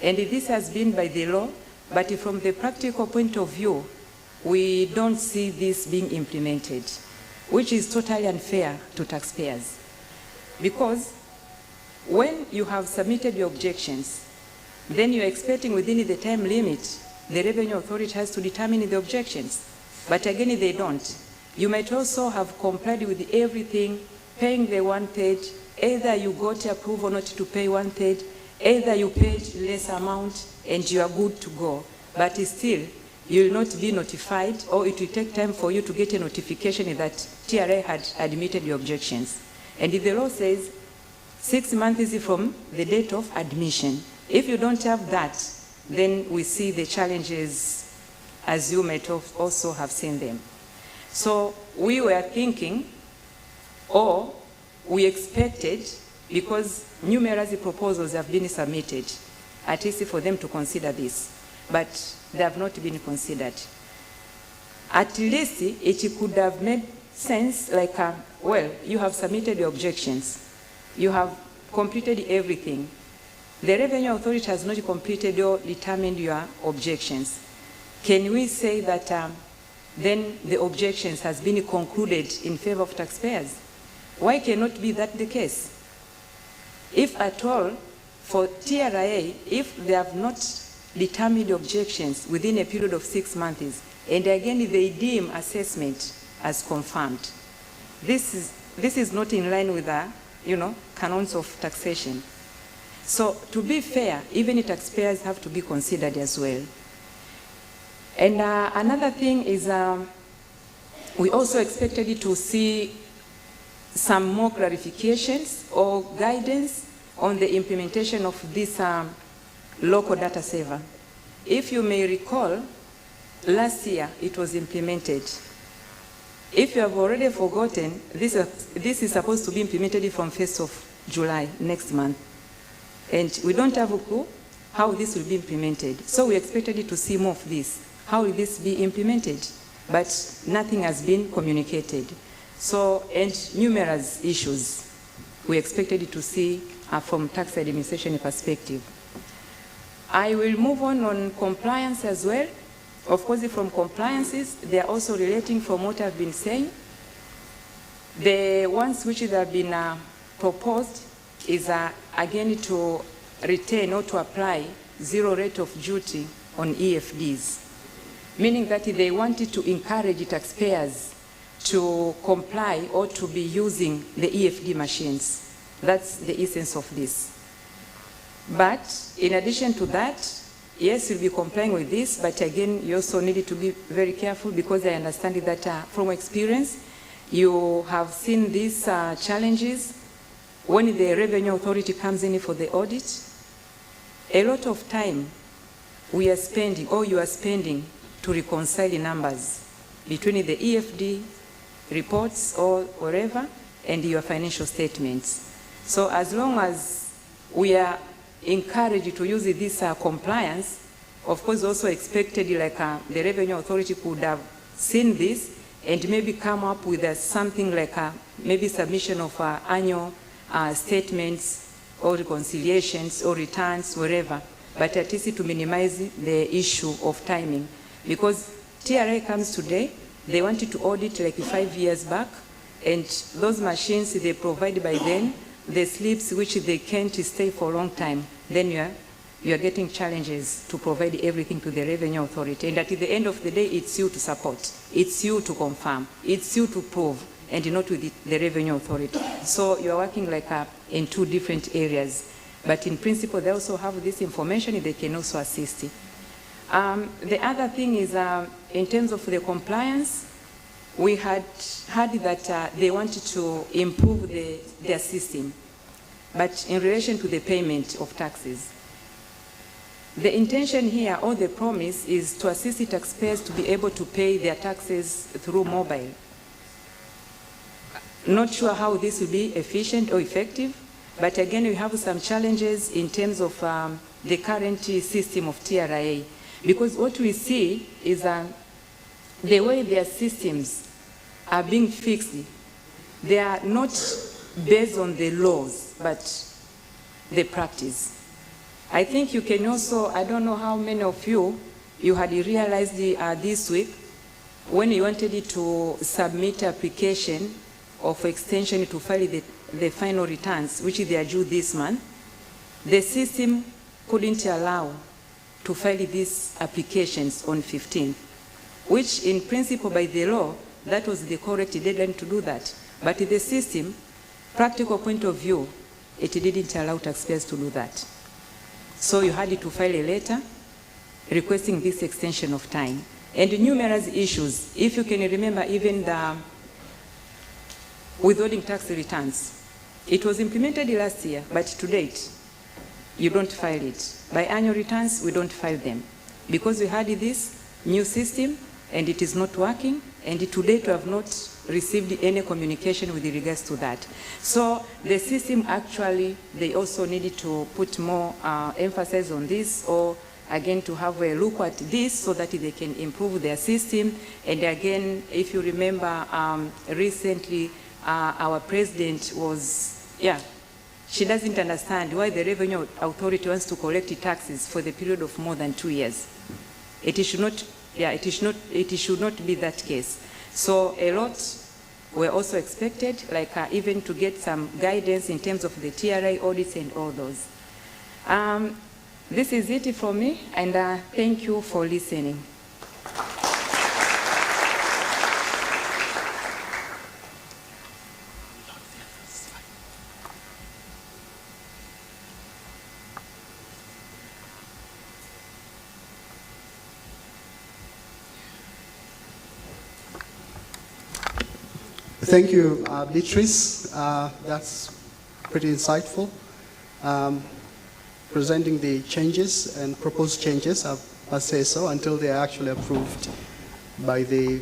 And this has been by the law, but from the practical point of view, we don't see this being implemented, which is totally unfair to taxpayers. Because when you have submitted your objections, then you're expecting within the time limit, the Revenue Authority has to determine the objections. But again, they don't. You might also have complied with everything, paying the 1/3, either you got approval not to pay 1/3, either you paid less amount and you are good to go. But still, you will not be notified, or it will take time for you to get a notification that TRA had admitted your objections. And if the law says 6 months is from the date of admission. If you don't have that, then we see the challenges as you might also have seen them. So we were thinking, or we expected, because numerous proposals have been submitted, at least for them to consider this, but they have not been considered. At least it could have made sense, like, well, you have submitted your objections, you have completed everything. The Revenue Authority has not completed or determined your objections. Can we say that then the objections has been concluded in favor of taxpayers? Why cannot be that the case? If at all, for TRA, if they have not determined objections within a period of 6 months, and again they deem assessment as confirmed, this is not in line with the canons of taxation. So to be fair, even taxpayers have to be considered as well. And another thing is we also expected to see some more clarifications or guidance on the implementation of this local data saver. If you may recall, last year it was implemented. If you have already forgotten, this is supposed to be implemented from 1st of July, next month. And we don't have a clue how this will be implemented. So we expected to see more of this. How will this be implemented? But nothing has been communicated. So, and numerous issues we expected to see from tax administration perspective. I will move on compliance as well. Of course, from compliances, they are also relating from what I've been saying. The ones which have been proposed is again to retain or to apply zero rate of duty on EFDs, meaning that they wanted to encourage taxpayers to comply or to be using the EFD machines. That's the essence of this. But in addition to that, yes, you'll be complying with this, but again, you also need to be very careful, because I understand that from experience, you have seen these challenges when the Revenue Authority comes in for the audit. A lot of time we are spending, or you are spending, to reconcile the numbers between the EFD reports or whatever and your financial statements. So as long as we are encouraged to use this compliance, of course also expected, like the Revenue Authority could have seen this and maybe come up with something like maybe submission of annual statements or reconciliations or returns, wherever, but at least to minimize the issue of timing. Because TRA comes today, they wanted to audit like 5 years back, and those machines they provide by then, the slips which they can't stay for a long time, then you are getting challenges to provide everything to the revenue authority. And at the end of the day, it's you to support, it's you to confirm, it's you to prove, and not with the revenue authority. So you are working like in two different areas. But in principle, they also have this information, they can also assist. The other thing is in terms of the compliance, we had heard that they wanted to improve their system, but in relation to the payment of taxes. The intention here, or the promise, is to assist the taxpayers to be able to pay their taxes through mobile. Not sure how this will be efficient or effective, but again, we have some challenges in terms of the current system of TRA, because what we see is the way their systems are being fixed, they are not based on the laws, but the practice. I think you can also, I don't know how many of you had realized this week, when you wanted to submit application of extension to file the final returns, which they are due this month, the system couldn't allow to file these applications on 15th, which in principle by the law, that was the correct deadline to do that. But the system, practical point of view, it didn't allow taxpayers to do that. So you had to file a letter requesting this extension of time. And numerous issues, if you can remember, even the withholding tax returns. It was implemented last year, but to date, you don't file it. By annual returns, we don't file them. Because we had this new system, and it is not working, and to date, we have not received any communication with regards to that. So the system actually, they also needed to put more emphasis on this, or again to have a look at this so that they can improve their system. And again, if you remember recently, our president was, she doesn't understand why the revenue authority wants to collect taxes for the period of more than 2 years. It should not, it should not be that case. So a lot were also expected, like even to get some guidance in terms of the TRA audits and all those. This is it from me, and thank you for listening. Thank you, Beatrice. That's pretty insightful. Presenting the changes and proposed changes, I say so, until they are actually approved by the,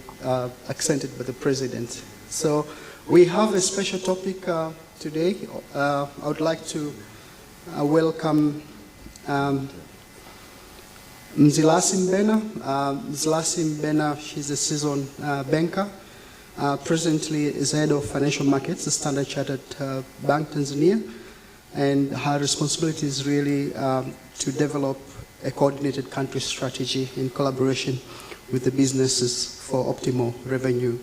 accented by the President. So we have a special topic today. I would like to welcome Mzilasi Mbena. Mzilasi Mbena, she's a seasoned banker. Presently is head of financial markets at Standard Chartered Bank Tanzania, and her responsibility is really to develop a coordinated country strategy in collaboration with the businesses for optimal revenue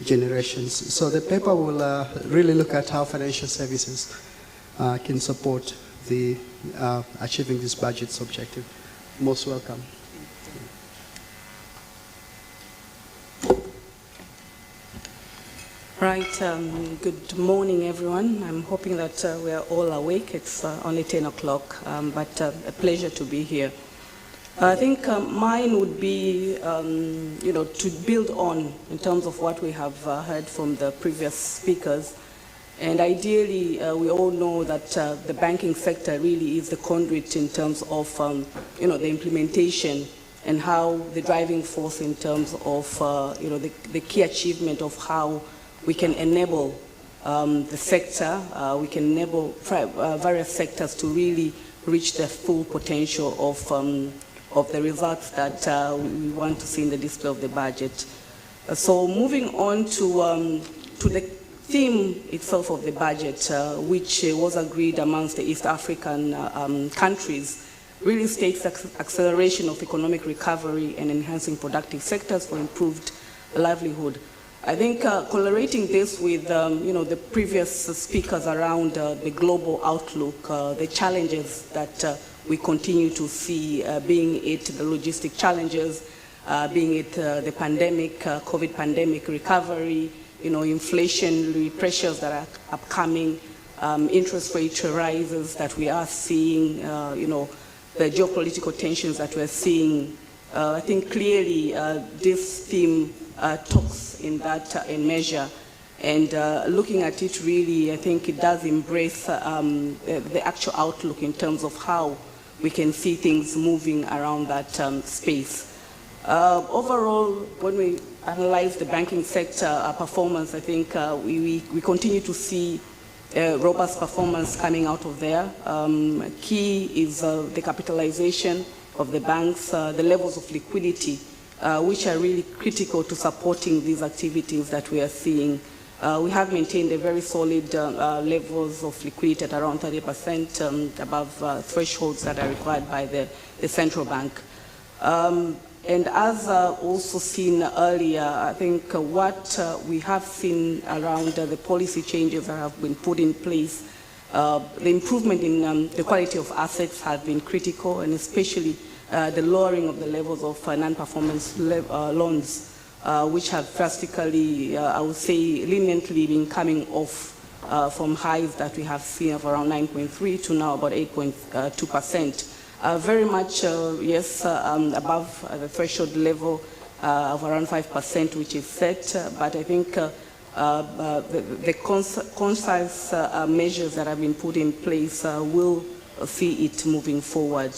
generations. So the paper will really look at how financial services can support the achieving this budget's objective. Most welcome. Right, good morning everyone. I'm hoping that we are all awake. It's only 10 o'clock, but a pleasure to be here. I think mine would be, to build on in terms of what we have heard from the previous speakers. And ideally, we all know that the banking sector really is the conduit in terms of, the implementation and how the driving force in terms of, the key achievement of how we can enable the sector, we can enable various sectors to really reach the full potential of the results that we want to see in the display of the budget. So moving on to the theme itself of the budget, which was agreed amongst the East African countries, really states acceleration of economic recovery and enhancing productive sectors for improved livelihood. I think correlating this with the previous speakers around the global outlook, the challenges that we continue to see, being it the logistic challenges, being it the pandemic, COVID pandemic recovery, inflationary pressures that are upcoming, interest rate rises that we are seeing, the geopolitical tensions that we're seeing. I think clearly this theme talks in that measure, and looking at it really, I think it does embrace the actual outlook in terms of how we can see things moving around that space. Overall, when we analyze the banking sector performance, I think we continue to see robust performance coming out of there. Key is the capitalization of the banks, the levels of liquidity, which are really critical to supporting these activities that we are seeing. We have maintained a very solid levels of liquidity at around 30% above thresholds that are required by the central bank. And as also seen earlier, I think what we have seen around the policy changes that have been put in place, the improvement in the quality of assets has been critical, and especially the lowering of the levels of non-performance loans, which have drastically, I would say, leniently been coming off from highs that we have seen of around 9.3 to now about 8.2%. Very much, yes, above the threshold level of around 5%, which is set, but I think the concise measures that have been put in place will see it moving forward.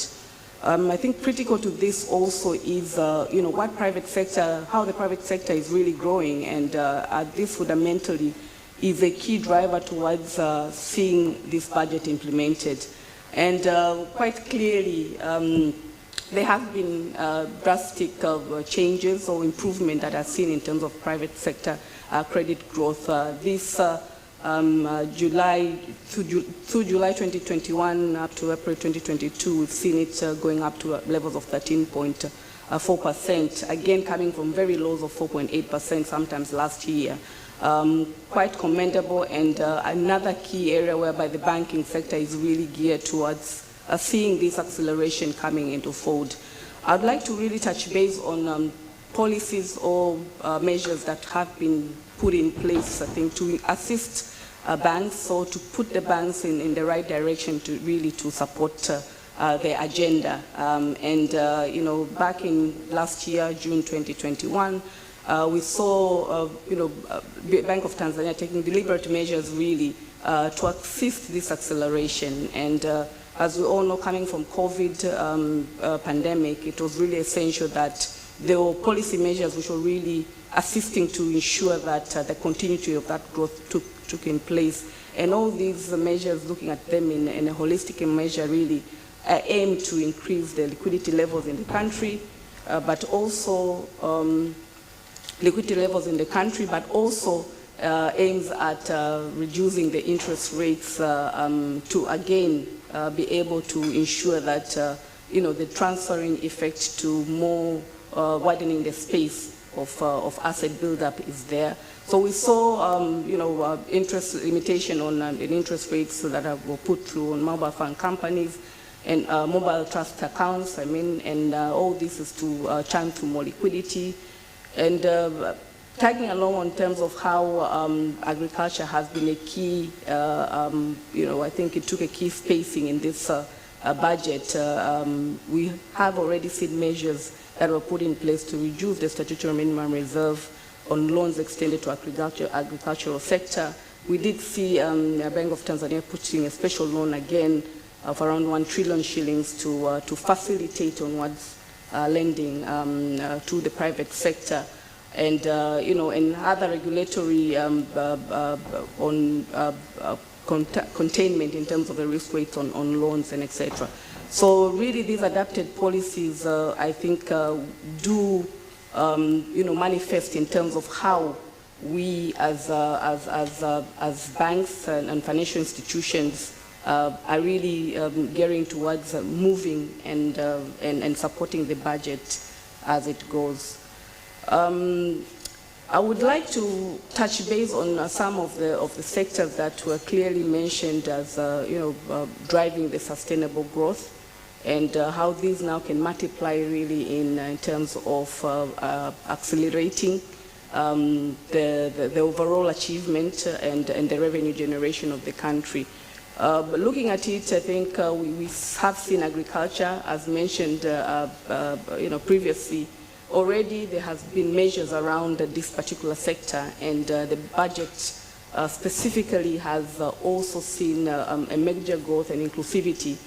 I think critical to this also is, what private sector, how the private sector is really growing, and this fundamentally is a key driver towards seeing this budget implemented. And quite clearly, there have been drastic changes or improvement that are seen in terms of private sector credit growth. This July, through July 2021 up to April 2022, we've seen it going up to levels of 13.4%, again coming from very lows of 4.8% sometimes last year. Quite commendable, and another key area whereby the banking sector is really geared towards seeing this acceleration coming into fold. I'd like to really touch base on policies or measures that have been put in place, I think, to assist banks, or to put the banks in the right direction to really to support their agenda. Back in last year, June 2021, we saw, Bank of Tanzania taking deliberate measures really to assist this acceleration. And as we all know, coming from COVID pandemic, it was really essential that there were policy measures which were really assisting to ensure that the continuity of that growth took in place. And all these measures, looking at them in a holistic measure, really aim to increase the liquidity levels in the country, but also liquidity levels in the country, but also aims at reducing the interest rates to again be able to ensure that the transferring effect to more widening the space of asset buildup is there. So we saw interest limitation on interest rates that were put through on mobile fund companies and mobile trust accounts. And all this is to churn through more liquidity. And tagging along in terms of how agriculture has been a key, I think it took a key spacing in this budget. We have already seen measures that were put in place to reduce the statutory minimum reserve on loans extended to agricultural sector. We did see Bank of Tanzania putting a special loan again of around 1 trillion shillings to facilitate onwards lending to the private sector, and and other regulatory containment in terms of the risk weights on loans and etc. So really, these adapted policies, I think, do manifest in terms of how we as banks and financial institutions are really gearing towards moving and supporting the budget as it goes. I would like to touch base on some of the sectors that were clearly mentioned as driving the sustainable growth, and how these now can multiply really in terms of accelerating the overall achievement and the revenue generation of the country. But looking at it, I think we have seen agriculture, as mentioned previously. Already there has been measures around this particular sector, and the budget specifically has also seen a major growth and inclusivity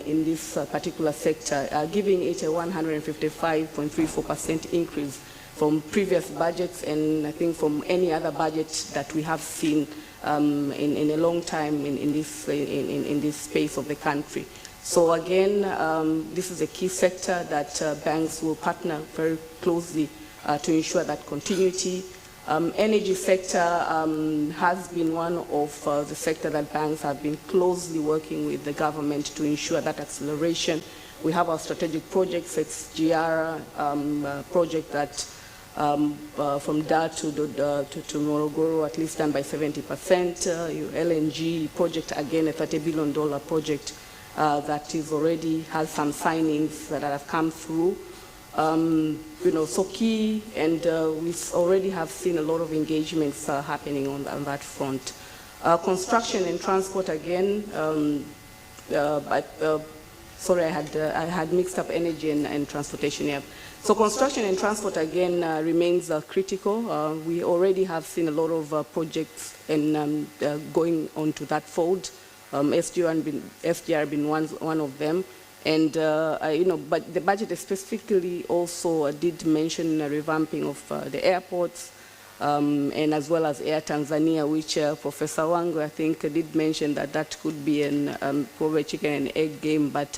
in this particular sector, giving it a 155.34% increase from previous budgets, and I think from any other budget that we have seen in a long time in this space of the country. So again, this is a key sector that banks will partner very closely to ensure that continuity. Energy sector has been one of the sector that banks have been closely working with the government to ensure that acceleration. We have our strategic projects, XGR project that from Dar to Morogoro, at least done by 70%. LNG project, again, a $30 billion project that is already has some signings that have come through. So key, and we already have seen a lot of engagements happening on that front. Construction and transport, again, sorry, I had mixed up energy and transportation here. So construction and transport, again, remains critical. We already have seen a lot of projects and going on to that fold. SGR been one of them. And, but the budget specifically also did mention a revamping of the airports, and as well as Air Tanzania, which Professor Wango, I think, did mention that could be probably chicken and egg game. But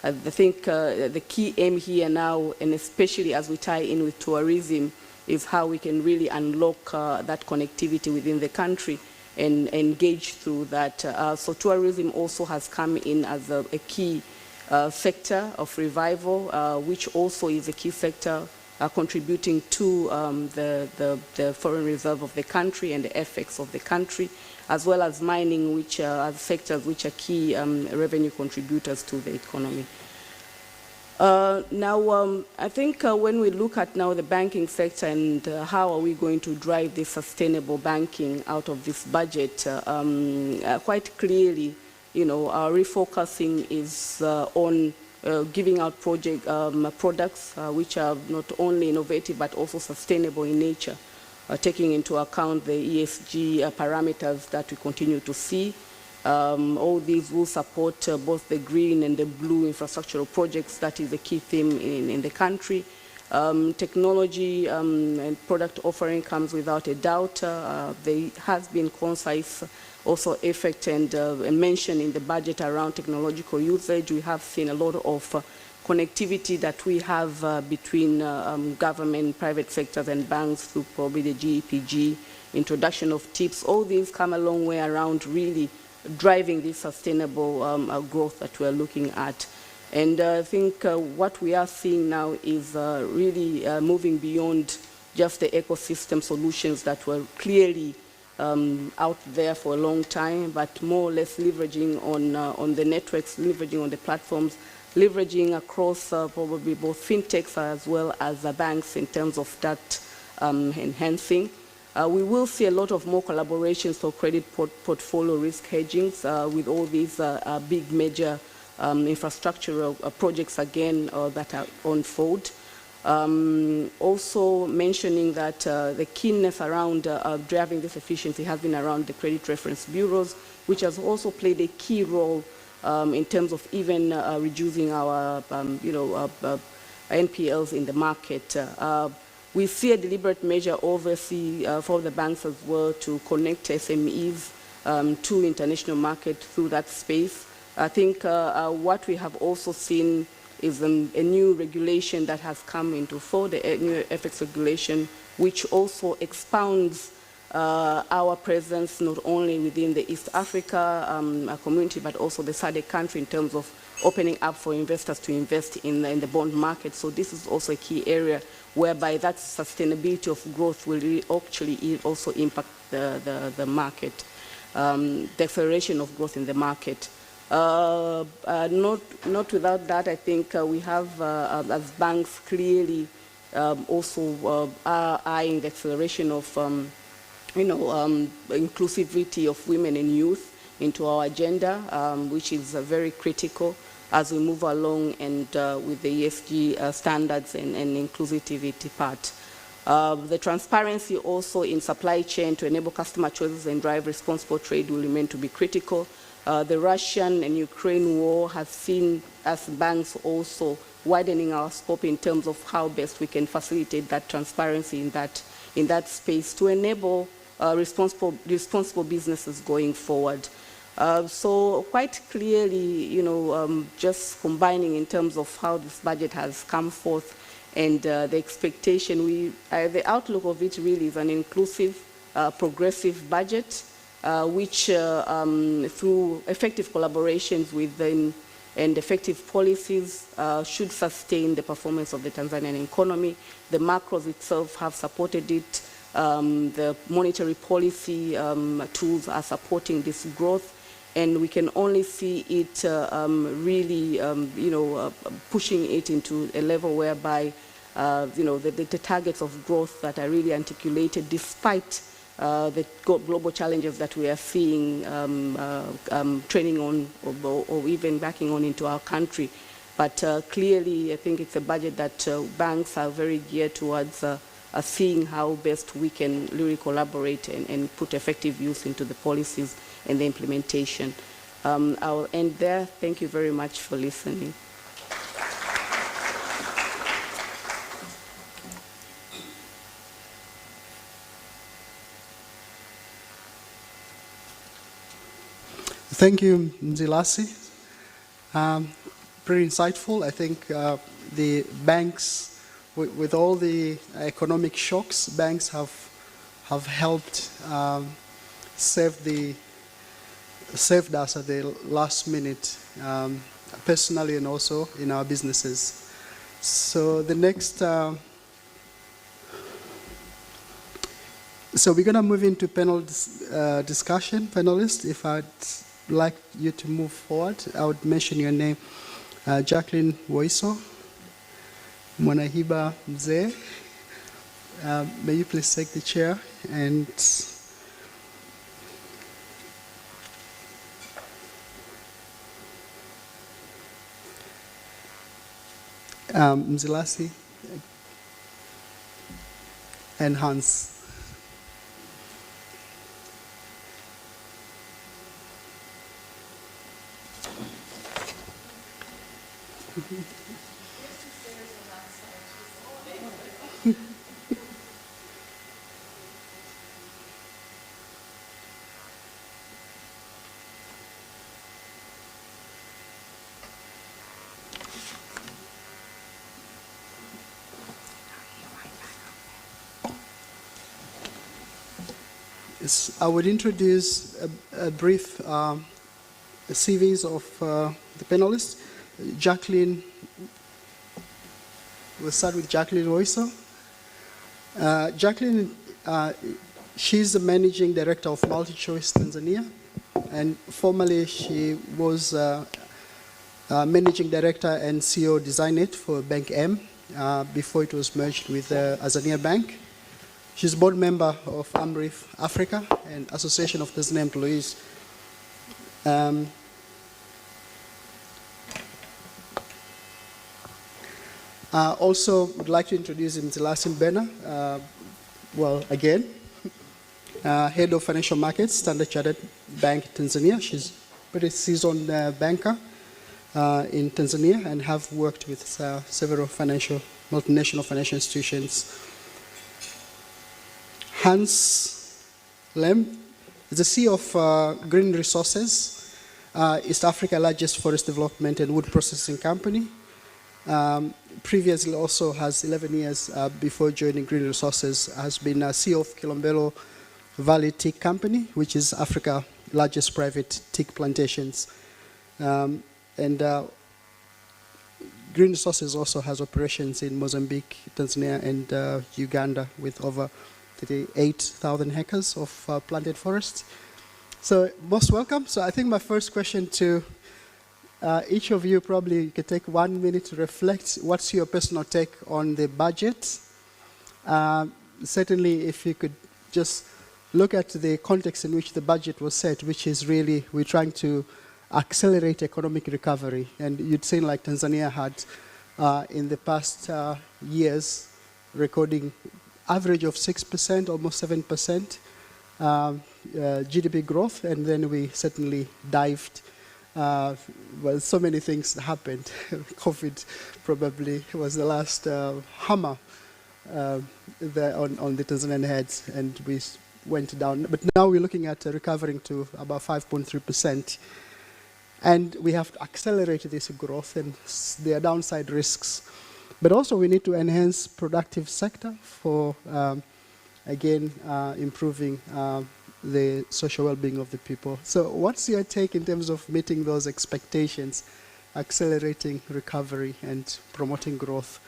I think the key aim here now, and especially as we tie in with tourism, is how we can really unlock that connectivity within the country and engage through that. So tourism also has come in as a key sector of revival, which also is a key sector contributing to the foreign reserve of the country and the FX of the country, as well as mining, which are sectors which are key revenue contributors to the economy. Now, I think when we look at now the banking sector and how are we going to drive this sustainable banking out of this budget, quite clearly, our refocusing is on giving out products which are not only innovative but also sustainable in nature, taking into account the ESG parameters that we continue to see. All these will support both the green and the blue infrastructural projects. That is a key theme in the country. Technology and product offering comes without a doubt. There has been concise also effect and mention in the budget around technological usage. We have seen a lot of connectivity that we have between government, private sectors and banks through probably the GEPG, introduction of TIPS. All these come a long way around really driving this sustainable growth that we're looking at. And I think what we are seeing now is really moving beyond just the ecosystem solutions that were clearly out there for a long time, but more or less leveraging on the networks, leveraging on the platforms, leveraging across probably both fintechs as well as the banks in terms of that enhancing. We will see a lot of more collaborations for credit portfolio risk hedging with all these big major infrastructural projects again that are unfold. Also mentioning that the keenness around driving this efficiency has been around the credit reference bureaus, which has also played a key role in terms of even reducing our NPLs in the market. We see a deliberate measure obviously for the banks as well to connect SMEs to international market through that space. I think what we have also seen is a new regulation that has come into force, the new FX regulation, which also expounds our presence not only within the East Africa community, but also the SADC country in terms of opening up for investors to invest in the bond market. So this is also a key area whereby that sustainability of growth will really actually also impact the market, the acceleration of growth in the market. Not without that, I think we have, as banks, clearly also are eyeing the acceleration of inclusivity of women and youth into our agenda, which is very critical as we move along and with the ESG standards and inclusivity part. The transparency also in supply chain to enable customer choices and drive responsible trade will remain to be critical. The Russian and Ukraine war has seen us banks also widening our scope in terms of how best we can facilitate that transparency in that space to enable responsible businesses going forward. So quite clearly, just combining in terms of how this budget has come forth and the expectation, the outlook of it really is an inclusive, progressive budget, which through effective collaborations within and effective policies should sustain the performance of the Tanzanian economy. The macros itself have supported it. The monetary policy tools are supporting this growth, and we can only see it really, pushing it into a level whereby, the targets of growth that are really articulated despite the global challenges that we are seeing training on or even backing on into our country. But clearly, I think it's a budget that banks are very geared towards seeing how best we can really collaborate and put effective use into the policies and the implementation. I'll end there. Thank you very much for listening. Thank you, Mzilasi. Pretty insightful. I think the banks, with all the economic shocks, banks have helped saved us at the last minute, personally and also in our businesses. So the next, so we're going to move into panel discussion. Panelists, if I'd like you to move forward, I would mention your name. Jacqueline Woiso, Mwanahiba Mzee, may you please take the chair, and Mzilasi and Hans. I would introduce a brief CVs of the panelists. Jacqueline, we'll start with Jacqueline Woiso. Jacqueline, she's the Managing Director of MultiChoice Tanzania, and formerly she was Managing Director and CEO Designate for Bank M before it was merged with Azania Bank. She's board member of AMREF Africa and Association of Tanzanian Employees. Also, would like to introduce Mzilasi Mbena, well, again, Head of Financial Markets, Standard Chartered Bank, Tanzania. She's a pretty seasoned banker in Tanzania and have worked with several multinational financial institutions. Hans Lem is the CEO of Green Resources, East Africa's largest forest development and wood processing company. Previously also has 11 years before joining Green Resources, has been CEO of Kilombero Valley Teak Company, which is Africa's largest private teak plantations. Green Resources also has operations in Mozambique, Tanzania, and Uganda with over 38,000 hectares of planted forest. So most welcome. So I think my first question to each of you, probably you could take 1 minute to reflect. What's your personal take on the budget? Certainly, if you could just look at the context in which the budget was set, which is really, we're trying to accelerate economic recovery. And you'd seen like Tanzania had in the past years recording average of 6%, almost 7% GDP growth, and then we certainly dived. Well, so many things happened. COVID probably was the last hammer on the Tanzanian heads, and we went down. But now we're looking at recovering to about 5.3%. And we have to accelerate this growth, and there are downside risks. But also we need to enhance productive sector for, again, improving the social well-being of the people. So what's your take in terms of meeting those expectations, accelerating recovery and promoting growth?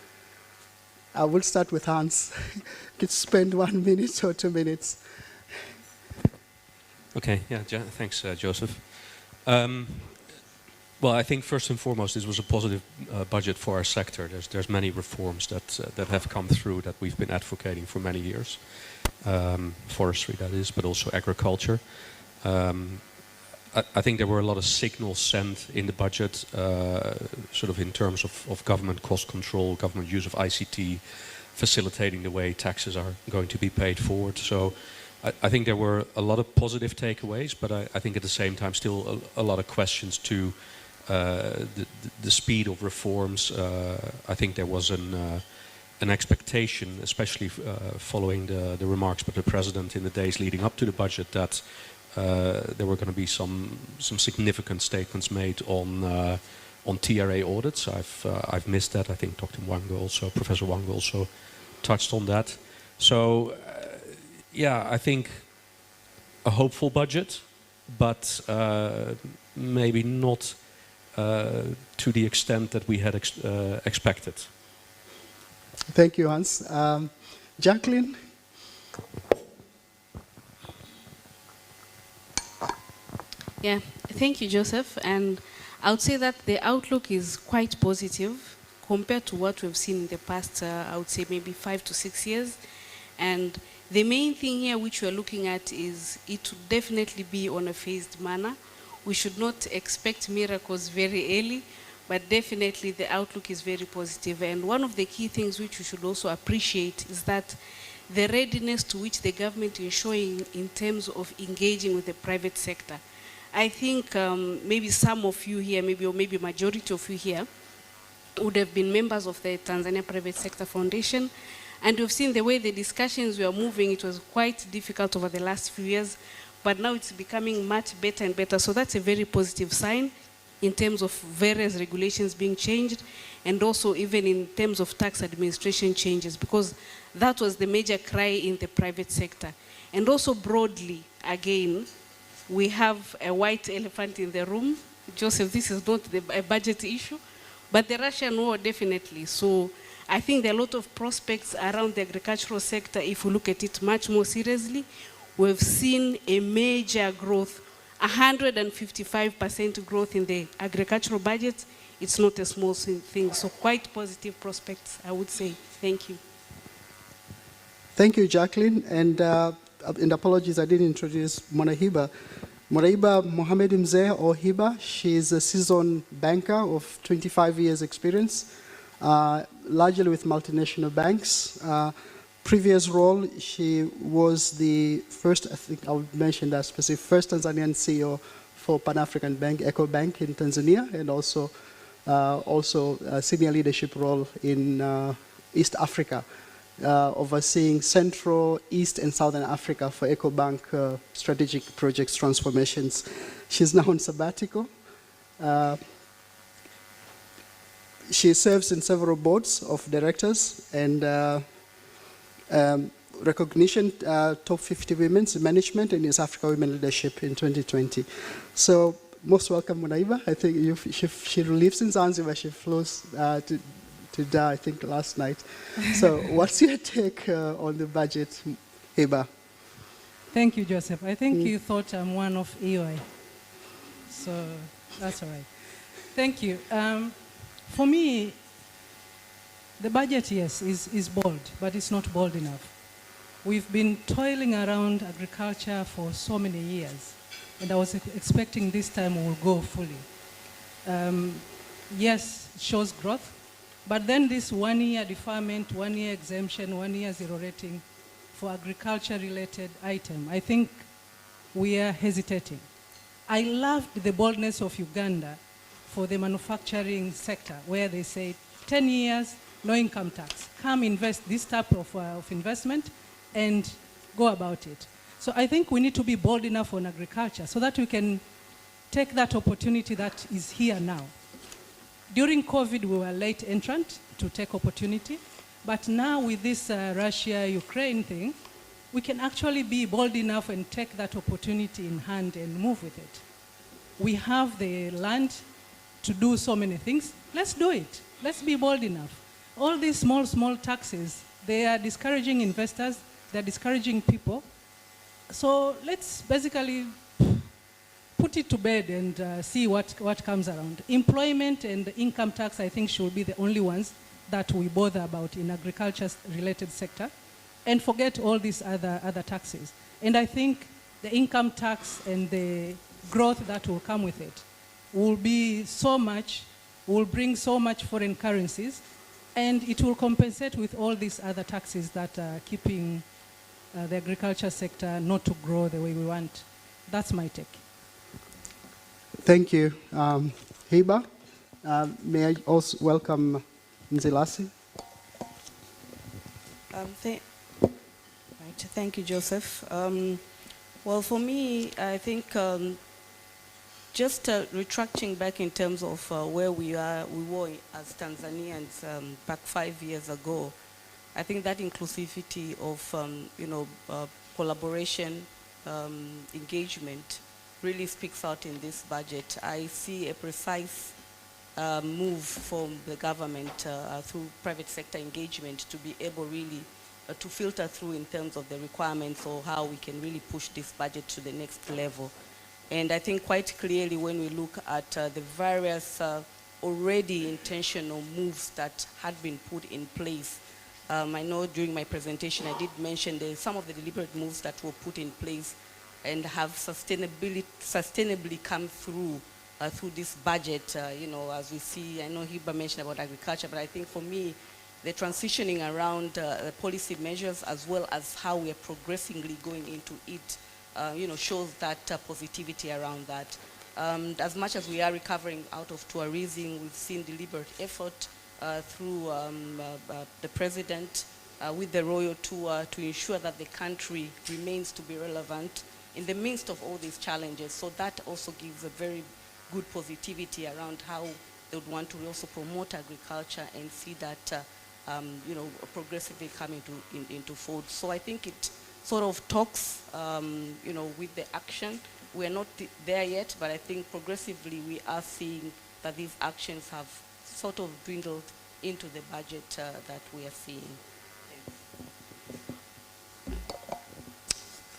I will start with Hans. You could spend 1 minute or 2 minutes. Okay, yeah, thanks, Joseph. Well, I think first and foremost, this was a positive budget for our sector. There's many reforms that have come through that we've been advocating for many years. Forestry, that is, but also agriculture. I think there were a lot of signals sent in the budget, sort of in terms of government cost control, government use of ICT, facilitating the way taxes are going to be paid forward. So I think there were a lot of positive takeaways, but I think at the same time still a lot of questions to the speed of reforms. I think there was an expectation, especially following the remarks by the President in the days leading up to the budget, that there were going to be some significant statements made on TRA audits. I've missed that. I think Dr. Wango also, Professor Wango also touched on that. So yeah, I think a hopeful budget, but maybe not to the extent that we had expected. Thank you, Hans. Jacqueline? Yeah, thank you, Joseph. And I would say that the outlook is quite positive compared to what we've seen in the past, I would say maybe 5 to 6 years. And the main thing here which we're looking at is it would definitely be on a phased manner. We should not expect miracles very early, but definitely the outlook is very positive. And one of the key things which we should also appreciate is that the readiness to which the government is showing in terms of engaging with the private sector. I think maybe some of you here, or maybe majority of you here, would have been members of the Tanzania Private Sector Foundation. And we've seen the way the discussions were moving. It was quite difficult over the last few years, but now it's becoming much better and better. So that's a very positive sign in terms of various regulations being changed, and also even in terms of tax administration changes, because that was the major cry in the private sector. And also broadly, again, we have a white elephant in the room. Joseph, this is not a budget issue, but the Russian war definitely. So I think there are a lot of prospects around the agricultural sector if we look at it much more seriously. We've seen a major growth, 155% growth in the agricultural budget. It's not a small thing, so quite positive prospects, I would say. Thank you. Thank you, Jacqueline. And apologies, I didn't introduce Monahiba. Monahiba Mohamed Mzee, or Hiba, she's a seasoned banker of 25 years experience, largely with multinational banks. Previous role, she was the first, I think I would mention that specific, first Tanzanian CEO for Pan-African Bank, EcoBank in Tanzania, and also a senior leadership role in East Africa, overseeing Central, East, and Southern Africa for EcoBank strategic projects transformations. She's now on sabbatical. She serves in several boards of directors and recognition, top 50 women's management in East Africa Women Leadership in 2020. So most welcome, Munaiba. I think she lives in Zanzibar. She flews to Dar, I think, last night. So what's your take on the budget, Hiba? Thank you, Joseph. I think you thought I'm one of EOI. So that's all right. Thank you. For me, the budget, yes, is bold, but it's not bold enough. We've been toiling around agriculture for so many years, and I was expecting this time we will go fully. Yes, it shows growth, but then this 1 year deferment, 1 year exemption, 1 year zero rating for agriculture-related item, I think we are hesitating. I loved the boldness of Uganda for the manufacturing sector, where they say 10 years, no income tax. Come invest this type of investment and go about it. So I think we need to be bold enough on agriculture so that we can take that opportunity that is here now. During COVID, we were late entrant to take opportunity, but now with this Russia-Ukraine thing, we can actually be bold enough and take that opportunity in hand and move with it. We have the land to do so many things. Let's do it. Let's be bold enough. All these small taxes, they are discouraging investors, they're discouraging people. So let's basically put it to bed and see what comes around. Employment and income tax, I think, should be the only ones that we bother about in agriculture-related sector, and forget all these other taxes. And I think the income tax and the growth that will come with it will be so much, will bring so much foreign currencies, and it will compensate with all these other taxes that are keeping the agriculture sector not to grow the way we want. That's my take. Thank you, Hiba. May I also welcome Nzilasi? Thank you, Joseph. Well, for me, I think just retracting back in terms of where we were as Tanzanians back 5 years ago, I think that inclusivity of collaboration, engagement, really speaks out in this budget. I see a precise move from the government through private sector engagement to be able really to filter through in terms of the requirements or how we can really push this budget to the next level. And I think quite clearly when we look at the various already intentional moves that had been put in place, I know during my presentation I did mention some of the deliberate moves that were put in place and have sustainably come through this budget, as we see. I know Hiba mentioned about agriculture, but I think for me, the transitioning around the policy measures as well as how we are progressively going into it, shows that positivity around that. As much as we are recovering out of tourism, we've seen deliberate effort through the president with the royal tour to ensure that the country remains to be relevant in the midst of all these challenges. So that also gives a very good positivity around how they would want to also promote agriculture and see that progressively come into fold. So I think it sort of talks, with the action. We're not there yet, but I think progressively we are seeing that these actions have sort of dwindled into the budget that we are seeing.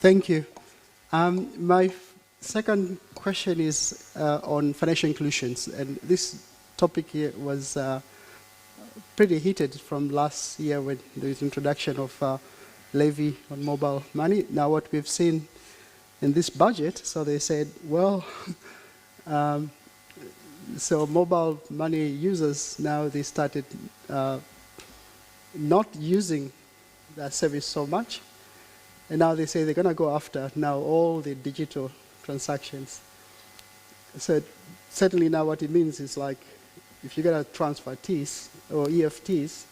Thank you. My second question is on financial inclusions, and this topic here was pretty heated from last year when there was introduction of levy on mobile money. Now what we've seen in this budget, so they said, well, so mobile money users, now they started not using that service so much, and now they say they're going to go after now all the digital transactions. So certainly now what it means is like, if you're going to transfer Ts or EFTs,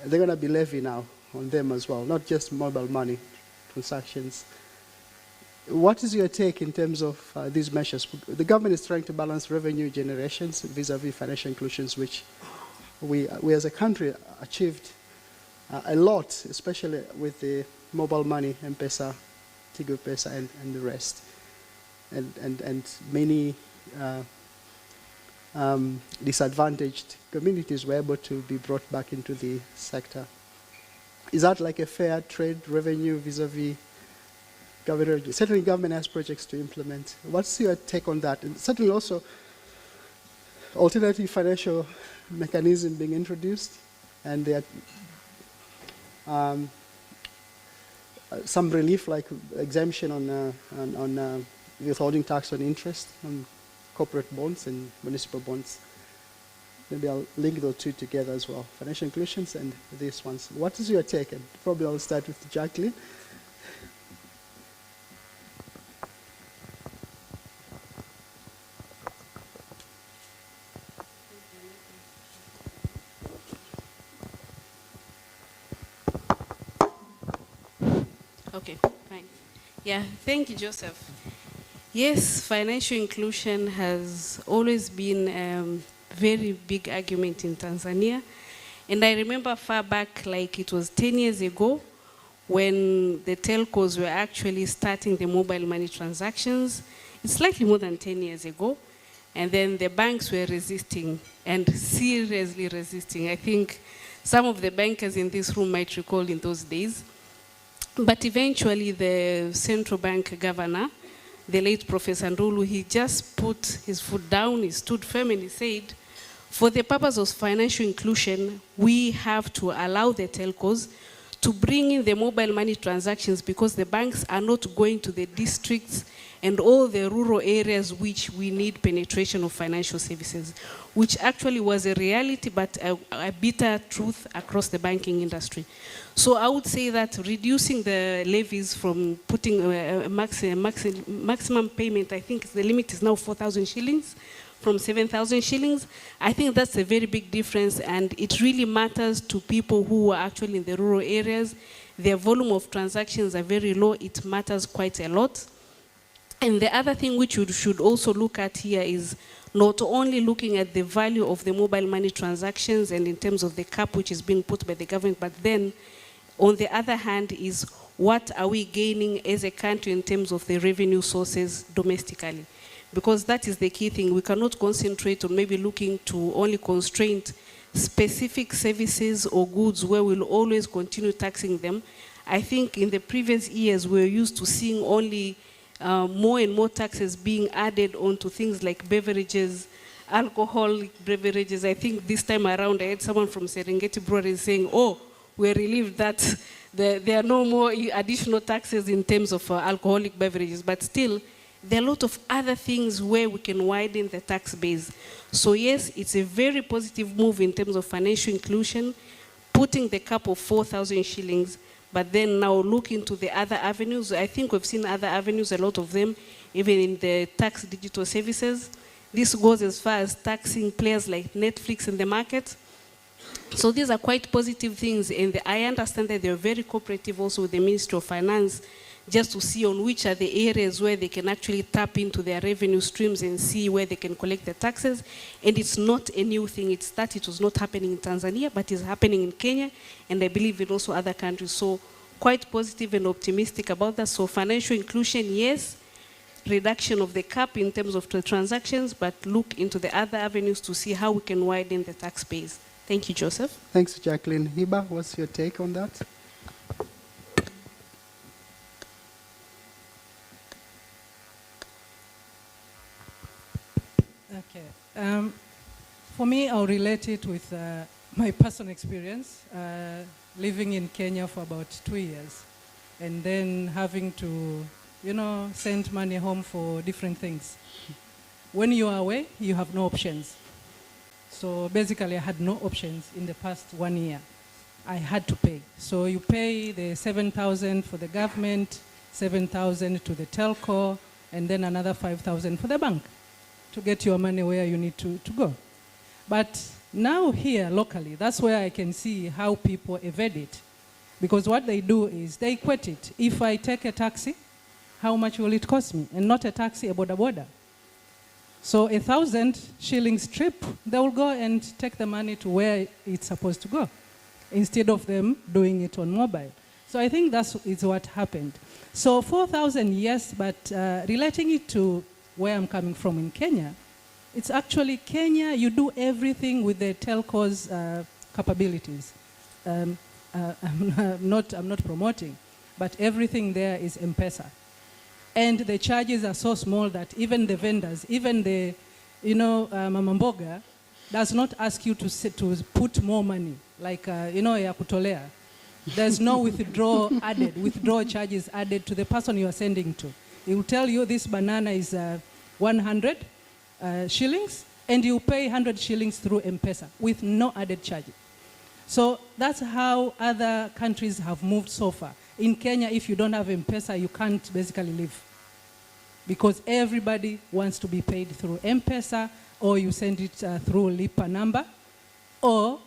they're going to be levy now on them as well, not just mobile money transactions. What is your take in terms of these measures? The government is trying to balance revenue generations vis-a-vis financial inclusions, which we as a country achieved a lot, especially with the mobile money, M-Pesa, Tigo Pesa, and the rest. And many disadvantaged communities were able to be brought back into the sector. Is that like a fair trade revenue vis-a-vis government? Certainly government has projects to implement. What's your take on that? And certainly also alternative financial mechanism being introduced, and there are some relief like exemption on withholding tax on interest on corporate bonds and municipal bonds. Maybe I'll link those two together as well, financial inclusions and these ones. What is your take? And probably I'll start with Jacqueline. Okay, fine. Yeah, thank you, Joseph. Yes, financial inclusion has always been a very big argument in Tanzania. And I remember far back, like it was 10 years ago, when the telcos were actually starting the mobile money transactions. It's slightly more than 10 years ago. And then the banks were resisting, and seriously resisting. I think some of the bankers in this room might recall in those days. But eventually the central bank governor, the late Professor Ndulu, he just put his foot down, he stood firm, and he said, for the purpose of financial inclusion, we have to allow the telcos to bring in the mobile money transactions, because the banks are not going to the districts and all the rural areas which we need penetration of financial services, which actually was a reality, but a bitter truth across the banking industry. So I would say that reducing the levies from putting a maximum payment, I think the limit is now 4,000 shillings, from 7,000 shillings. I think that's a very big difference, and it really matters to people who are actually in the rural areas. Their volume of transactions are very low. It matters quite a lot. And the other thing which you should also look at here is not only looking at the value of the mobile money transactions and in terms of the cap which is being put by the government, but then on the other hand is what are we gaining as a country in terms of the revenue sources domestically? Because that is the key thing. We cannot concentrate on maybe looking to only constrain specific services or goods where we'll always continue taxing them. I think in the previous years we were used to seeing only more and more taxes being added onto things like beverages, alcoholic beverages. I think this time around I had someone from Serengeti Breweries saying, oh, we're relieved that there are no more additional taxes in terms of alcoholic beverages, but still there are a lot of other things where we can widen the tax base. So yes, it's a very positive move in terms of financial inclusion, putting the cap of 4,000 shillings, but then now look into the other avenues. I think we've seen other avenues, a lot of them, even in the tax digital services. This goes as far as taxing players like Netflix in the market. So these are quite positive things, and I understand that they're very cooperative also with the Ministry of Finance, just to see on which are the areas where they can actually tap into their revenue streams and see where they can collect the taxes. And it's not a new thing. It's that it was not happening in Tanzania, but it's happening in Kenya, and I believe in also other countries. So quite positive and optimistic about that. So financial inclusion, yes, reduction of the cap in terms of the transactions, but look into the other avenues to see how we can widen the tax base. Thank you, Joseph. Thanks, Jacqueline. Hiba, what's your take on that? Okay. For me, I'll relate it with my personal experience, living in Kenya for about 2 years, and then having to, send money home for different things. When you are away, you have no options. So basically, I had no options in the past 1 year. I had to pay. So you pay the 7,000 for the government, 7,000 to the telco, and then another 5,000 for the bank to get your money where you need to go. But now here, locally, that's where I can see how people evade it. Because what they do is they equate it. If I take a taxi, how much will it cost me? And not a taxi, a boda boda. So 1,000 shillings trip, they will go and take the money to where it's supposed to go, instead of them doing it on mobile. So I think that is what happened. So 4,000, yes, but relating it to where I'm coming from in Kenya, it's actually Kenya, you do everything with the telco's capabilities. I'm not promoting, but everything there is M-Pesa. And the charges are so small that even the vendors, even the, Mama Mboga, does not ask you to put more money, like, ya kutolea. There's no withdrawal charges added to the person you are sending to. He will tell you this banana is 100 shillings, and you pay 100 shillings through M-Pesa with no added charges. So that's how other countries have moved so far. In Kenya, if you don't have M-Pesa, you can't basically live, because everybody wants to be paid through M-Pesa, or you send it through Lipa number, or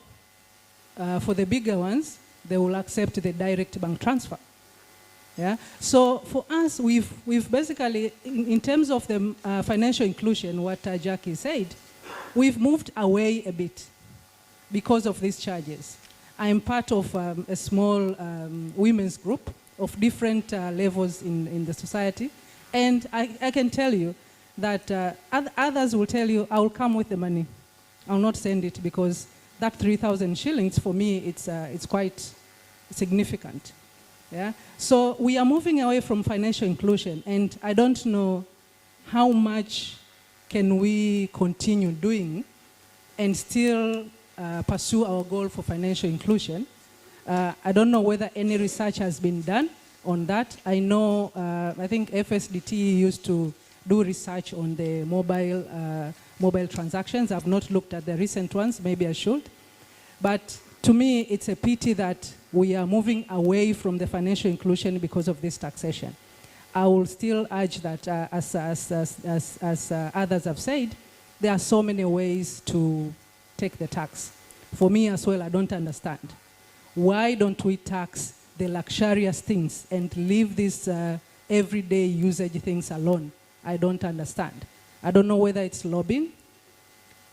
for the bigger ones, they will accept the direct bank transfer. Yeah. So for us, we've basically, in terms of the financial inclusion, what Jackie said, we've moved away a bit because of these charges. I'm part of a small women's group of different levels in the society, and I can tell you that others will tell you, I will come with the money. I'll not send it, because that 3,000 shillings, for me, it's quite significant. Yeah? So we are moving away from financial inclusion, and I don't know how much can we continue doing and still pursue our goal for financial inclusion. I don't know whether any research has been done on that. I know, I think FSDT used to do research on the mobile transactions. I've not looked at the recent ones, maybe I should. But to me, it's a pity that we are moving away from the financial inclusion because of this taxation. I will still urge that, as others have said, there are so many ways to take the tax. For me as well, I don't understand. Why don't we tax the luxurious things and leave these everyday usage things alone? I don't understand. I don't know whether it's lobbying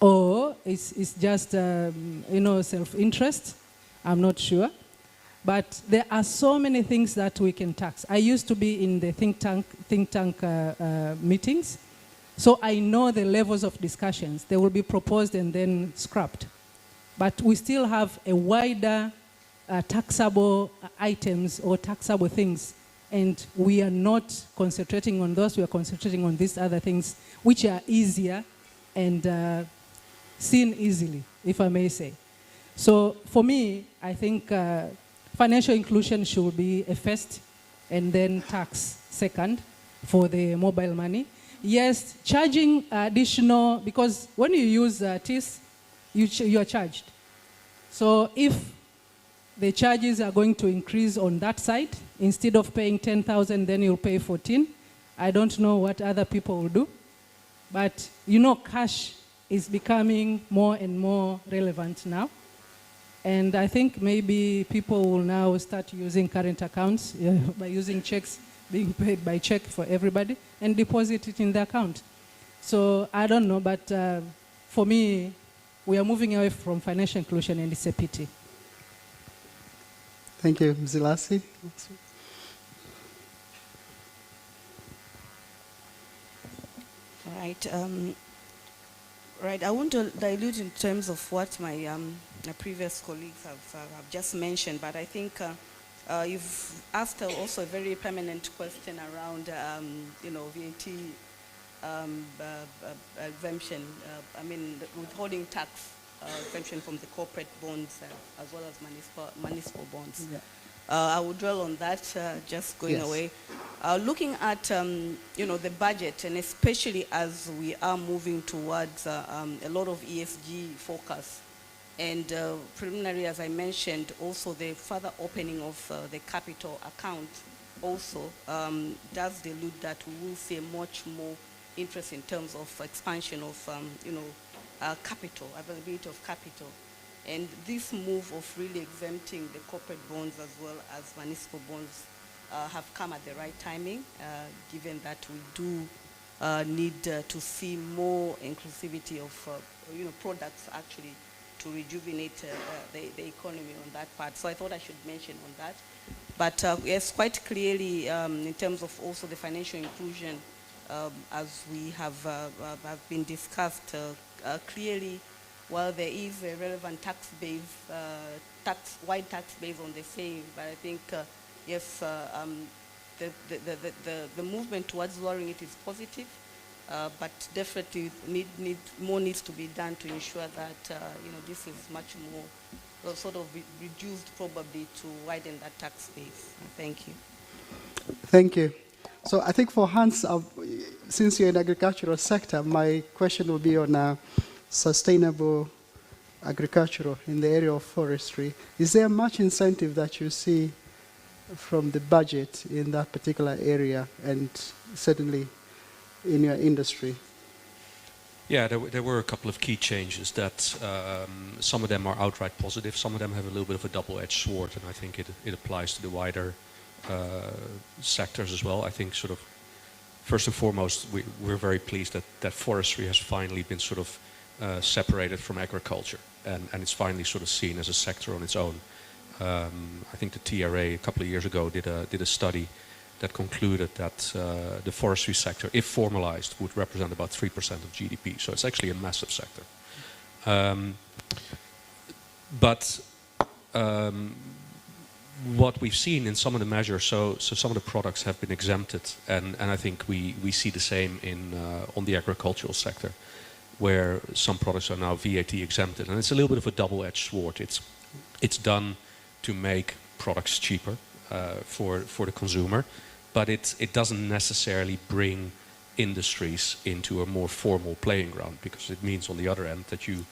or it's just self-interest. I'm not sure. But there are so many things that we can tax. I used to be in the think tank meetings, so I know the levels of discussions. They will be proposed and then scrapped. But we still have a wider taxable items or taxable things, and we are not concentrating on those. We are concentrating on these other things, which are easier and seen easily, if I may say. So for me, I think financial inclusion should be a first, and then tax second for the mobile money. Yes, charging additional, because when you use TIS, you are charged. So if the charges are going to increase on that side, instead of paying 10,000, then you'll pay 14. I don't know what other people will do. But cash is becoming more and more relevant now. And I think maybe people will now start using current accounts by using checks, being paid by check for everybody, and deposit it in the account. So I don't know, but for me, we are moving away from financial inclusion, and it's a pity. Thank you. Mzilasi? Right. Right. I want to dilute in terms of what my previous colleagues have just mentioned, but I think you've asked also a very permanent question around, VAT exemption. Withholding tax exemption from the corporate bonds as well as municipal bonds. Yeah. I will dwell on that, just going away. Looking at, the budget, and especially as we are moving towards a lot of ESG focus, and preliminary, as I mentioned, also the further opening of the capital account also does delude that we will see much more interest in terms of expansion of, capital, availability of capital. And this move of really exempting the corporate bonds as well as municipal bonds have come at the right timing, given that we do need to see more inclusivity of products actually to rejuvenate the economy on that part. So I thought I should mention on that. But yes, quite clearly in terms of also the financial inclusion, as we have been discussed, clearly, while there is a relevant tax base, wide tax base on the same, but I think yes, the movement towards lowering it is positive, but definitely more needs to be done to ensure that this is much more sort of reduced probably to widen that tax base. Thank you. Thank you. So I think for Hans, since you're in the agricultural sector, my question will be on sustainable agriculture in the area of forestry. Is there much incentive that you see from the budget in that particular area, and certainly in your industry? Yeah, there were a couple of key changes that some of them are outright positive, some of them have a little bit of a double-edged sword, and I think it applies to the wider sectors as well. I think sort of, first and foremost, we're very pleased that forestry has finally been sort of separated from agriculture, and it's finally sort of seen as a sector on its own. I think the TRA a couple of years ago did a study that concluded that the forestry sector, if formalized, would represent about 3% of GDP. So it's actually a massive sector. But what we've seen in some of the measures, so some of the products have been exempted, and I think we see the same on the agricultural sector, where some products are now VAT exempted, and it's a little bit of a double-edged sword. It's done to make products cheaper for the consumer, but it doesn't necessarily bring industries into a more formal playing ground, because it means on the other end that you're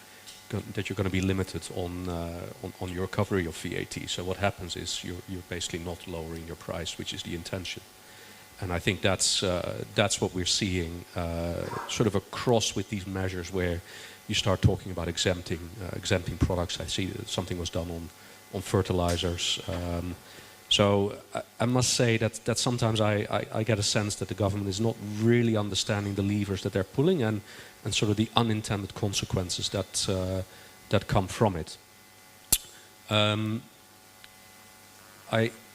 going to be limited on your recovery of VAT. So what happens is you're basically not lowering your price, which is the intention. And I think that's what we're seeing sort of across with these measures, where you start talking about exempting products. I see that something was done on fertilizers. So I must say that sometimes I get a sense that the government is not really understanding the levers that they're pulling, and sort of the unintended consequences that come from it.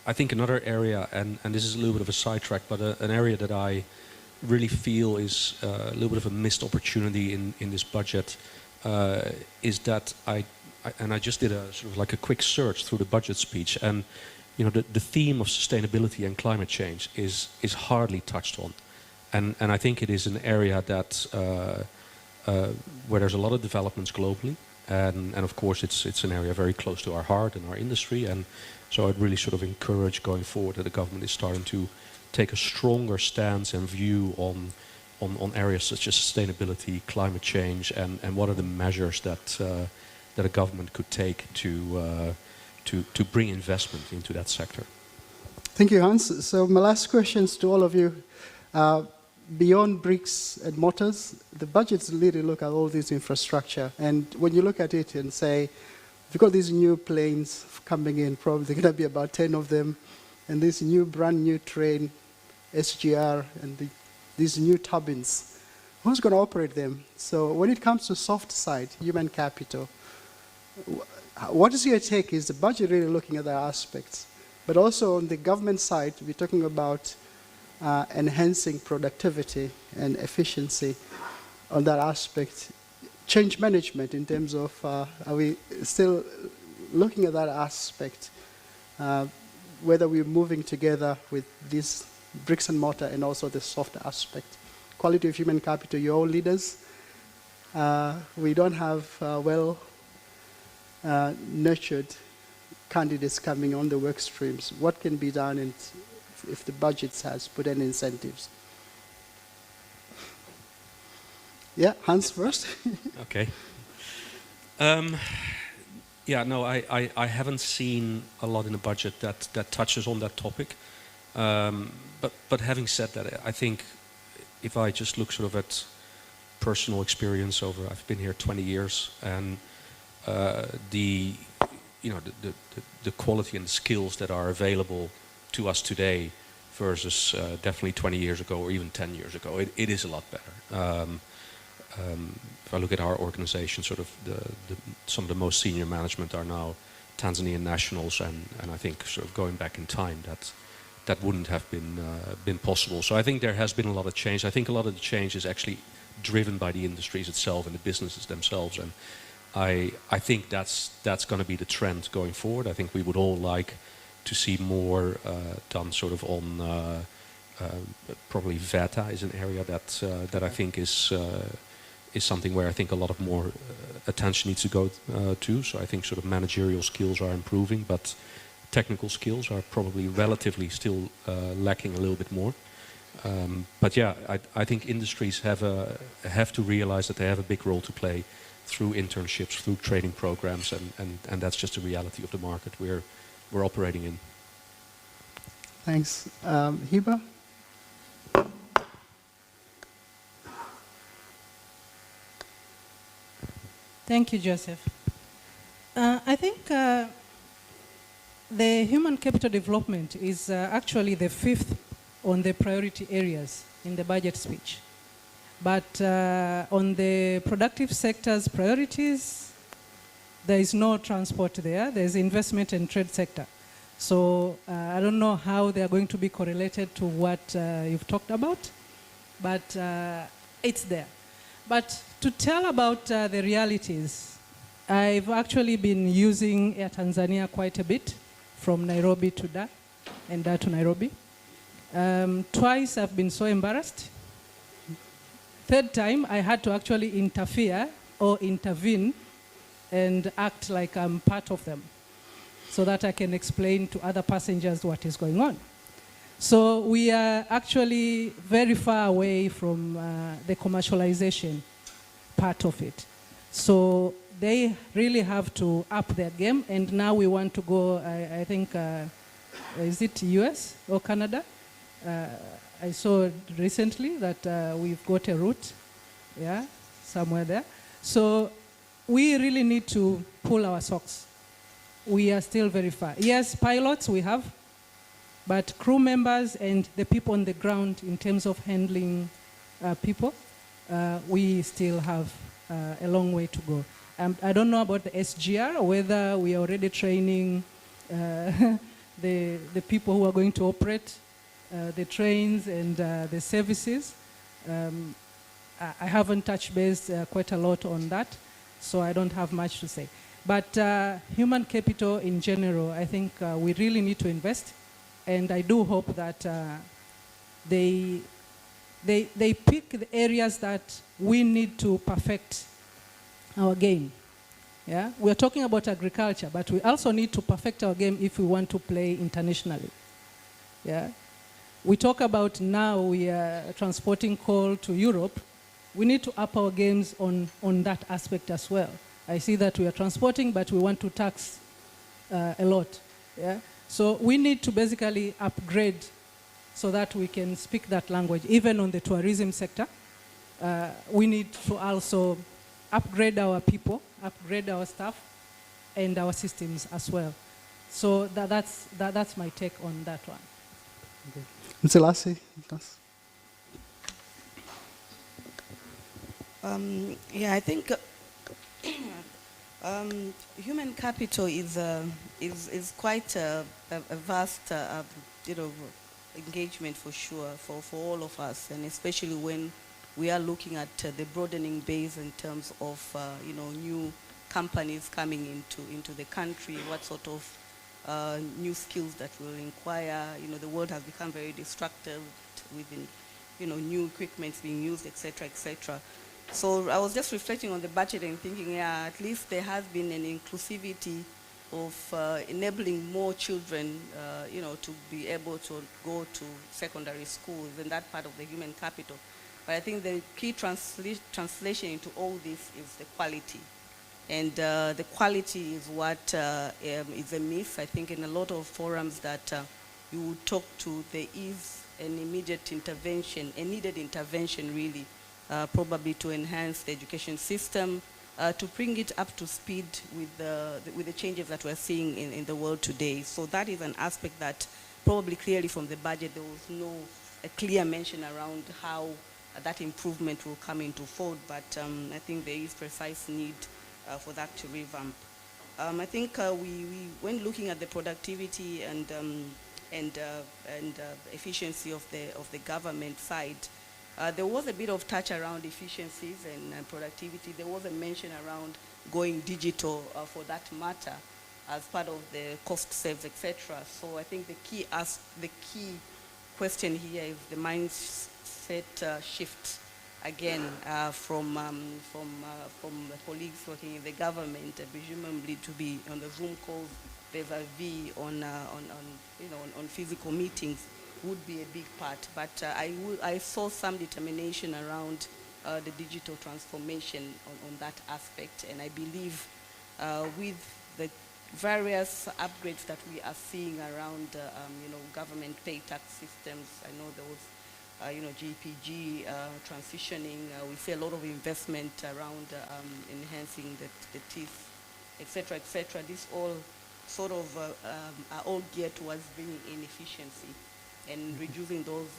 I think another area, and this is a little bit of a sidetrack, but an area that I really feel is a little bit of a missed opportunity in this budget, is that I just did a sort of like a quick search through the budget speech, and the theme of sustainability and climate change is hardly touched on, and I think it is an area that where there's a lot of developments globally, and of course it's an area very close to our heart and our industry, and so I'd really sort of encourage going forward that the government is starting to take a stronger stance and view on areas such as sustainability, climate change, and what are the measures that a government could take to bring investment into that sector. Thank you, Hans. So my last questions to all of you. Beyond bricks and mortars, the budgets really look at all this infrastructure. And when you look at it and say, we've got these new planes coming in, probably going to be about 10 of them, and this brand new train, SGR, and these new turbines, who's going to operate them? So when it comes to soft side, human capital, what is your take? Is the budget really looking at that aspects? But also on the government side, we're talking about enhancing productivity and efficiency on that aspect. Change management in terms of, are we still looking at that aspect, whether we're moving together with this bricks and mortar and also the soft aspect. Quality of human capital, you're all leaders. We don't have nurtured candidates coming on the work streams. What can be done, and if the budget has put any incentives? Yeah, Hans first. Okay. Yeah, no, I haven't seen a lot in the budget that touches on that topic. But having said that, I think if I just look sort of at personal experience I've been here 20 years, and the quality and the skills that are available to us today versus definitely 20 years ago or even 10 years ago. It is a lot better. If I look at our organization, sort of some of the most senior management are now Tanzanian nationals, and I think sort of going back in time, that wouldn't have been possible. So I think there has been a lot of change. I think a lot of the change is actually driven by the industries itself and the businesses themselves, and I think that's going to be the trend going forward. I think we would all like to see more done sort of on probably VETA is an area that I think is something where I think a lot of more attention needs to go to. So I think sort of managerial skills are improving, but technical skills are probably relatively still lacking a little bit more. But yeah, I think industries have to realize that they have a big role to play through internships, through training programs, and that's just the reality of the market we're operating in. Thanks. Hiba? Thank you, Joseph. I think the human capital development is actually the 5th on the priority areas in the budget speech. But on the productive sector's priorities, there is no transport there. There's investment and trade sector. So I don't know how they are going to be correlated to what you've talked about, but it's there. But to tell about the realities, I've actually been using Air Tanzania quite a bit, from Nairobi to Dar, and Dar to Nairobi. Twice I've been so embarrassed. Third time, I had to actually interfere or intervene and act like I'm part of them, so that I can explain to other passengers what is going on. So we are actually very far away from the commercialization part of it. So they really have to up their game, and now we want to go, I think, is it US or Canada? I saw recently that we've got a route, yeah, somewhere there. So we really need to pull our socks. We are still very far. Yes, pilots we have, but crew members and the people on the ground in terms of handling people, we still have a long way to go. I don't know about the SGR, whether we are already training the people who are going to operate the trains and the services. I haven't touched base quite a lot on that, so I don't have much to say. But human capital in general, I think we really need to invest, and I do hope that they pick the areas that we need to perfect our game. Yeah? We are talking about agriculture, but we also need to perfect our game if we want to play internationally. Yeah? We talk about now we are transporting coal to Europe. We need to up our games on that aspect as well. I see that we are transporting, but we want to tax a lot. Yeah? So we need to basically upgrade so that we can speak that language. Even on the tourism sector, we need to also upgrade our people, upgrade our staff, and our systems as well. So that's my take on that one. Okay. Mtselasi, yeah, I think human capital is quite a vast, engagement for sure for all of us, and especially when we are looking at the broadening base in terms of new companies coming into the country, what sort of new skills that will require. The world has become very destructive within, new equipment being used, etc., etc. So I was just reflecting on the budget and thinking, yeah, at least there has been an inclusivity of enabling more children, to be able to go to secondary schools, and that part of the human capital. But I think the key translation into all this is the quality. And the quality is what is a myth. I think in a lot of forums that you would talk to, there is an immediate intervention, a needed intervention really, probably to enhance the education system, to bring it up to speed with the changes that we're seeing in the world today. So that is an aspect that probably clearly from the budget, there was no a clear mention around how that improvement will come into fold, but I think there is precise need for that to revamp. I think when looking at the productivity and efficiency of the government side, there was a bit of touch around efficiencies and productivity. There was a mention around going digital for that matter as part of the cost saves, etc. So I think the key question here is the mindset shift again from the colleagues working in the government, presumably to be on the Zoom calls vis-a-vis on physical meetings would be a big part. But I saw some determination around the digital transformation on that aspect, and I believe with the various upgrades that we are seeing around government pay tax systems, I know there was GPG transitioning. We see a lot of investment around enhancing the teeth, etc., etc. This all sort of are all geared towards bringing in efficiency and reducing those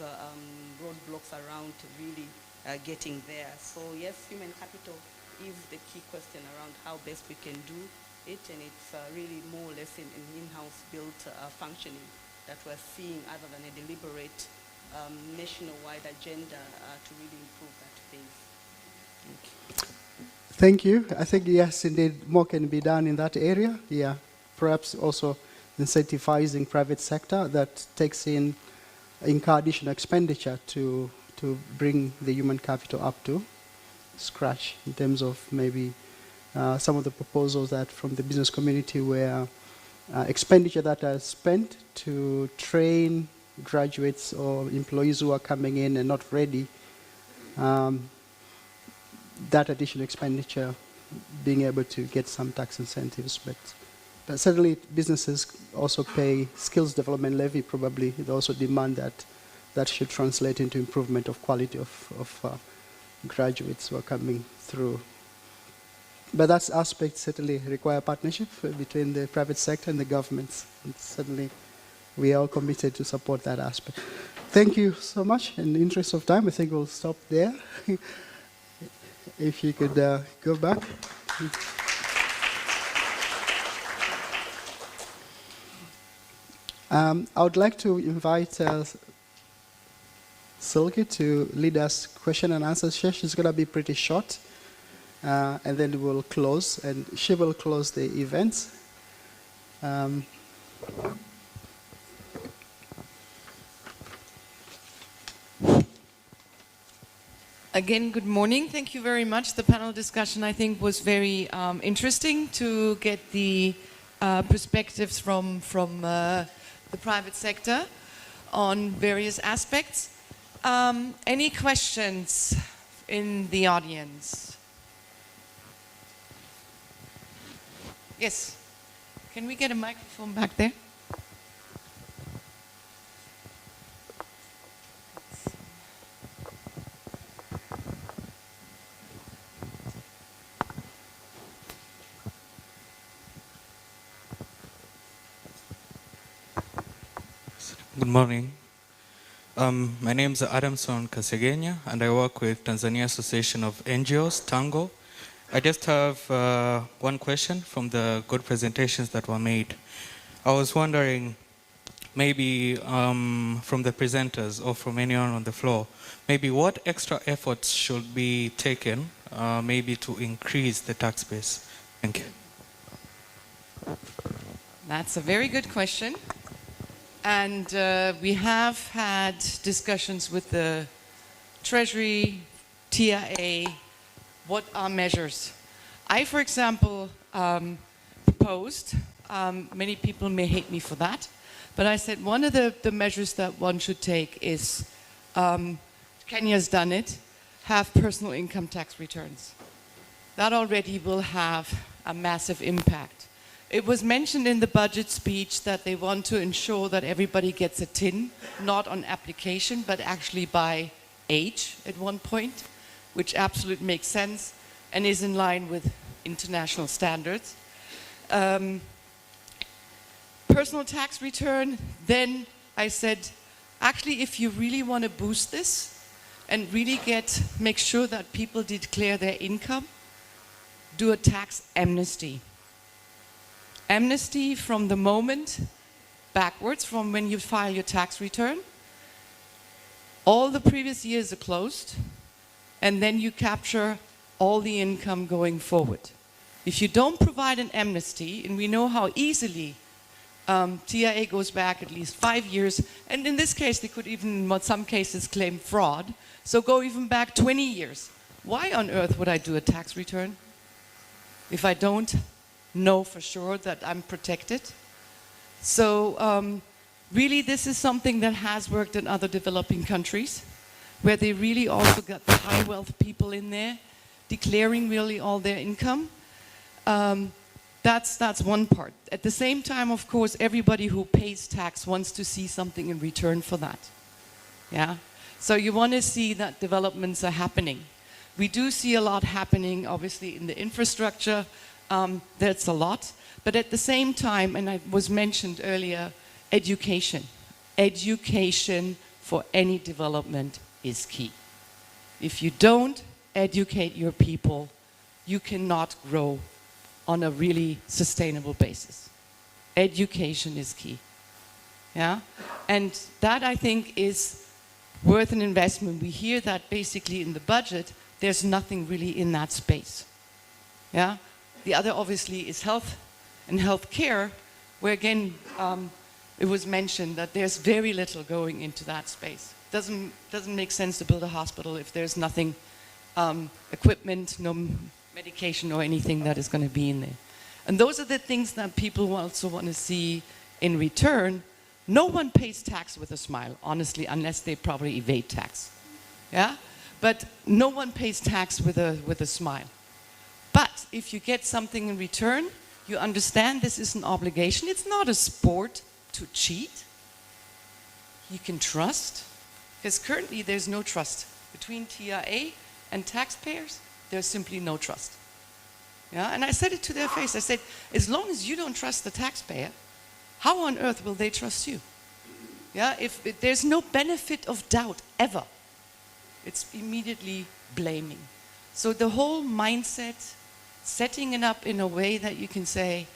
roadblocks around really getting there. So yes, human capital is the key question around how best we can do it, and it's really more or less an in-house built functioning that we're seeing, other than a deliberate national-wide agenda to really improve that phase. Thank you. I think, yes, indeed, more can be done in that area. Yeah, perhaps also incentivizing private sector that takes in additional expenditure to bring the human capital up to scratch in terms of maybe some of the proposals that from the business community where expenditure that are spent to train graduates or employees who are coming in and not ready, that additional expenditure being able to get some tax incentives. But certainly businesses also pay skills development levy, probably. They also demand that should translate into improvement of quality of graduates who are coming through. But that aspect certainly require partnership between the private sector and the governments. And certainly we are all committed to support that aspect. Thank you so much. In the interest of time, I think we'll stop there. If you could go back. I would like to invite Silke to lead us question and answer session. It's going to be pretty short. And then we'll close, and she will close the events. Again, good morning. Thank you very much. The panel discussion, I think, was very interesting to get the perspectives from the private sector on various aspects. Any questions in the audience? Yes. Can we get a microphone back there? Good morning. My name is Adamson Kasegenya, and I work with Tanzania Association of NGOs, Tango. I just have one question from the good presentations that were made. I was wondering, maybe from the presenters or from anyone on the floor, maybe what extra efforts should be taken maybe to increase the tax base? Thank you. That's a very good question. And we have had discussions with the Treasury, TIA. What are measures? I, for example, proposed, many people may hate me for that, but I said one of the measures that one should take is, Kenya's done it, have personal income tax returns. That already will have a massive impact. It was mentioned in the budget speech that they want to ensure that everybody gets a TIN, not on application, but actually by age at one point, which absolutely makes sense and is in line with international standards. Personal tax return, then I said, actually, if you really want to boost this and really make sure that people declare their income, do a tax amnesty. Amnesty from the moment backwards, from when you file your tax return. All the previous years are closed, and then you capture all the income going forward. If you don't provide an amnesty, and we know how easily TIA goes back at least 5 years, and in this case they could even, in some cases, claim fraud, so go even back 20 years. Why on earth would I do a tax return if I don't know for sure that I'm protected? So really this is something that has worked in other developing countries, where they really also got the high wealth people in there, declaring really all their income. That's one part. At the same time, of course, everybody who pays tax wants to see something in return for that. Yeah? So you want to see that developments are happening. We do see a lot happening, obviously, in the infrastructure. That's a lot. But at the same time, and it was mentioned earlier, education. Education for any development is key. If you don't educate your people, you cannot grow on a really sustainable basis. Education is key. Yeah? And that, I think, is worth an investment. We hear that basically in the budget, there's nothing really in that space. Yeah? The other, obviously, is health and healthcare, where again, it was mentioned that there's very little going into that space. Doesn't make sense to build a hospital if there's nothing, equipment, no medication or anything that is going to be in there. And those are the things that people also want to see in return. No one pays tax with a smile, honestly, unless they probably evade tax. Yeah? But no one pays tax with a smile. But if you get something in return, you understand this is an obligation. It's not a sport to cheat. You can trust. Because currently there's no trust between TIA and taxpayers. There's simply no trust. Yeah? And I said it to their face. I said, as long as you don't trust the taxpayer, how on earth will they trust you? Yeah? If there's no benefit of doubt ever, it's immediately blaming. So the whole mindset, setting it up in a way that you can say,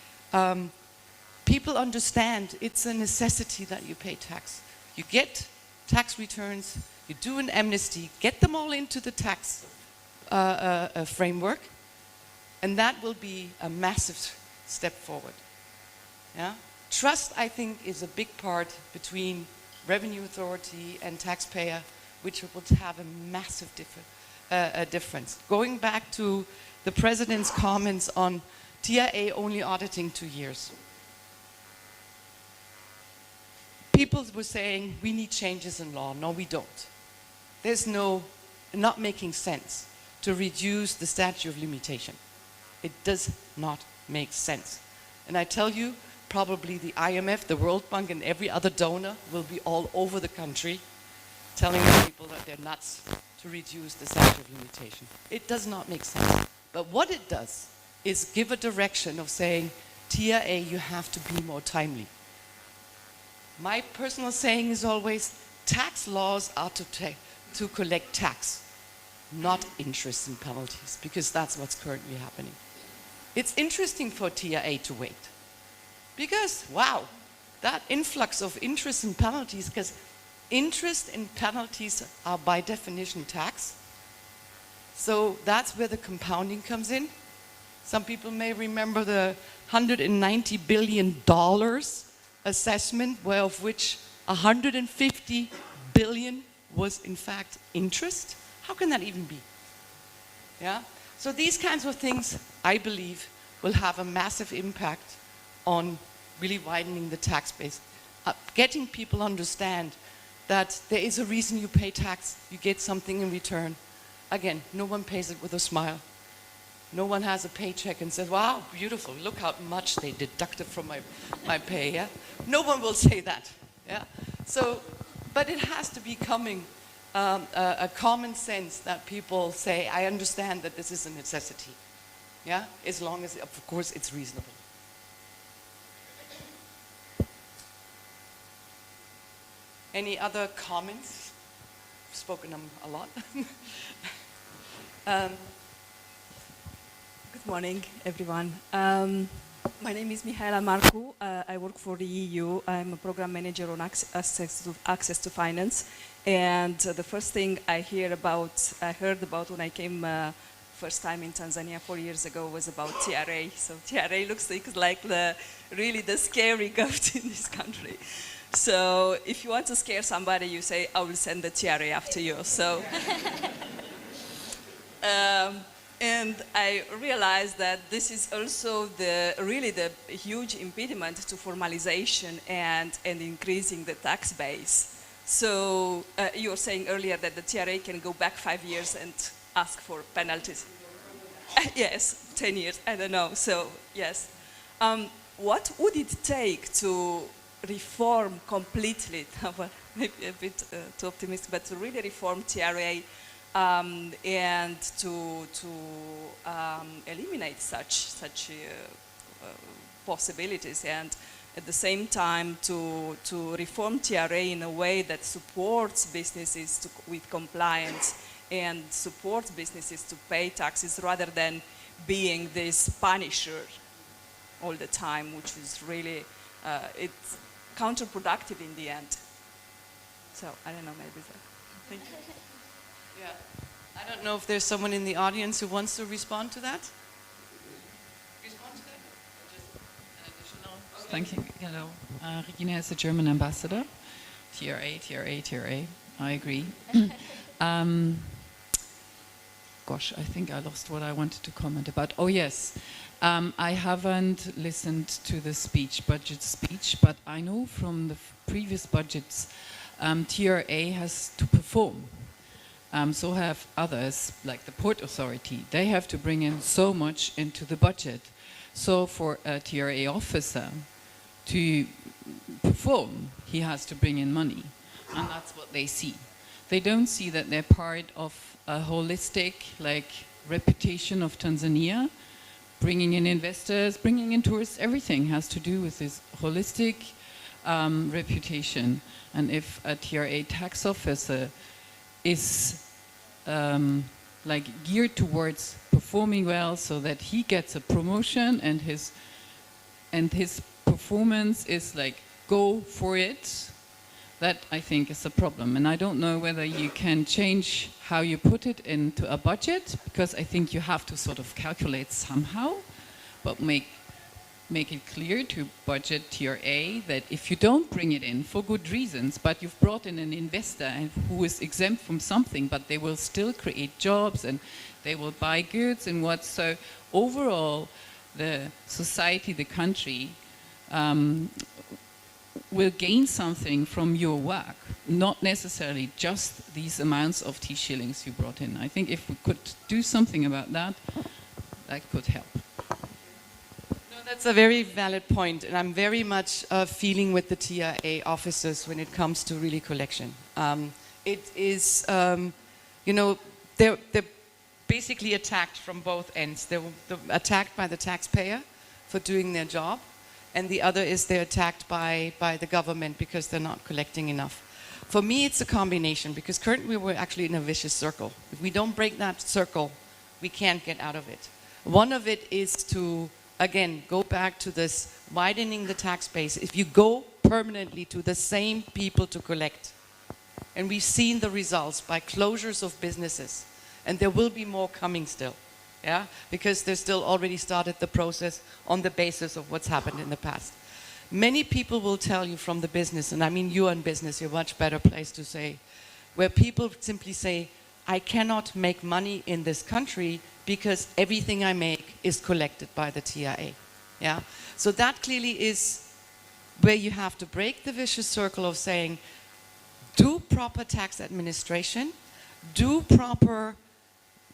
people understand it's a necessity that you pay tax. You get tax returns, you do an amnesty, get them all into the tax framework, and that will be a massive step forward. Yeah? Trust, I think, is a big part between revenue authority and taxpayer, which will have a massive difference. Going back to the President's comments on TIA only auditing 2 years. People were saying, we need changes in law. No, we don't. There's not making sense to reduce the statute of limitation. It does not make sense. And I tell you, probably the IMF, the World Bank, and every other donor will be all over the country telling people that they're nuts to reduce the statute of limitation. It does not make sense. But what it does is give a direction of saying, TIA, you have to be more timely. My personal saying is always, tax laws are to collect tax, not interest and penalties, because that's what's currently happening. It's interesting for TIA to wait, because, wow, that influx of interest and penalties, because interest and penalties are by definition tax, so that's where the compounding comes in. Some people may remember the $190 billion assessment, of which 150 billion was in fact interest. How can that even be? Yeah? So these kinds of things, I believe, will have a massive impact on really widening the tax base. Getting people understand that there is a reason you pay tax, you get something in return. Again, no one pays it with a smile. No one has a paycheck and says, wow, beautiful, look how much they deducted from my pay, yeah? No one will say that, yeah? So, but it has to be coming a common sense that people say, I understand that this is a necessity, yeah? As long as, of course, it's reasonable. Any other comments? I've spoken a lot. Good morning, everyone. My name is Mihaela Marcu. I work for the EU. I'm a program manager on access to finance. And the first thing I heard about when I came first time in Tanzania 4 years ago was about TRA. So TRA looks like really the scary goat in this country. So if you want to scare somebody, you say, I will send the TRA after you. So. And I realized that this is also really the huge impediment to formalization and increasing the tax base. So you were saying earlier that the TRA can go back 5 years and ask for penalties. Yes, 10 years, I don't know. So yes, what would it take to reform completely? Well, maybe a bit too optimistic, but to really reform TRA? And to eliminate such possibilities, and at the same time to reform TRA in a way that supports businesses with compliance and supports businesses to pay taxes rather than being this punisher all the time, which is really it's counterproductive in the end. So I don't know, maybe that. Thank you. Yeah. I don't know if there's someone in the audience who wants to respond to that. Respond to that? Or just an additional? Okay. Thank you. Hello. Regina is the German ambassador. TRA. I agree. Gosh, I think I lost what I wanted to comment about. Oh, yes. I haven't listened to the budget speech, but I know from the previous budgets, TRA has to perform. So have others, like the Port Authority. They have to bring in so much into the budget. So for a TRA officer to perform, he has to bring in money. And that's what they see. They don't see that they're part of a holistic, reputation of Tanzania. Bringing in investors, bringing in tourists, everything has to do with this holistic reputation. And if a TRA tax officer is geared towards performing well so that he gets a promotion and his performance is go for it, that I think is a problem. And I don't know whether you can change how you put it into a budget, because I think you have to sort of calculate somehow, but make it clear to budget TRA that if you don't bring it in for good reasons, but you've brought in an investor who is exempt from something, but they will still create jobs and they will buy goods and what. So overall, the society, the country, will gain something from your work, not necessarily just these amounts of T-shillings you brought in. I think if we could do something about that, that could help. That's a very valid point, and I'm very much feeling with the TRA officers when it comes to really collection. It is, they're basically attacked from both ends. They're attacked by the taxpayer for doing their job, and the other is they're attacked by the government because they're not collecting enough. For me, it's a combination, because currently we're actually in a vicious circle. If we don't break that circle, we can't get out of it. One of it is to, again, go back to this widening the tax base. If you go permanently to the same people to collect, and we've seen the results by closures of businesses, and there will be more coming still, yeah, because they've still already started the process on the basis of what's happened in the past. Many people will tell you from the business, and I mean you are in business, you're a much better place to say, where people simply say, I cannot make money in this country because everything I make is collected by the TRA. Yeah? So that clearly is where you have to break the vicious circle of saying, do proper tax administration, do proper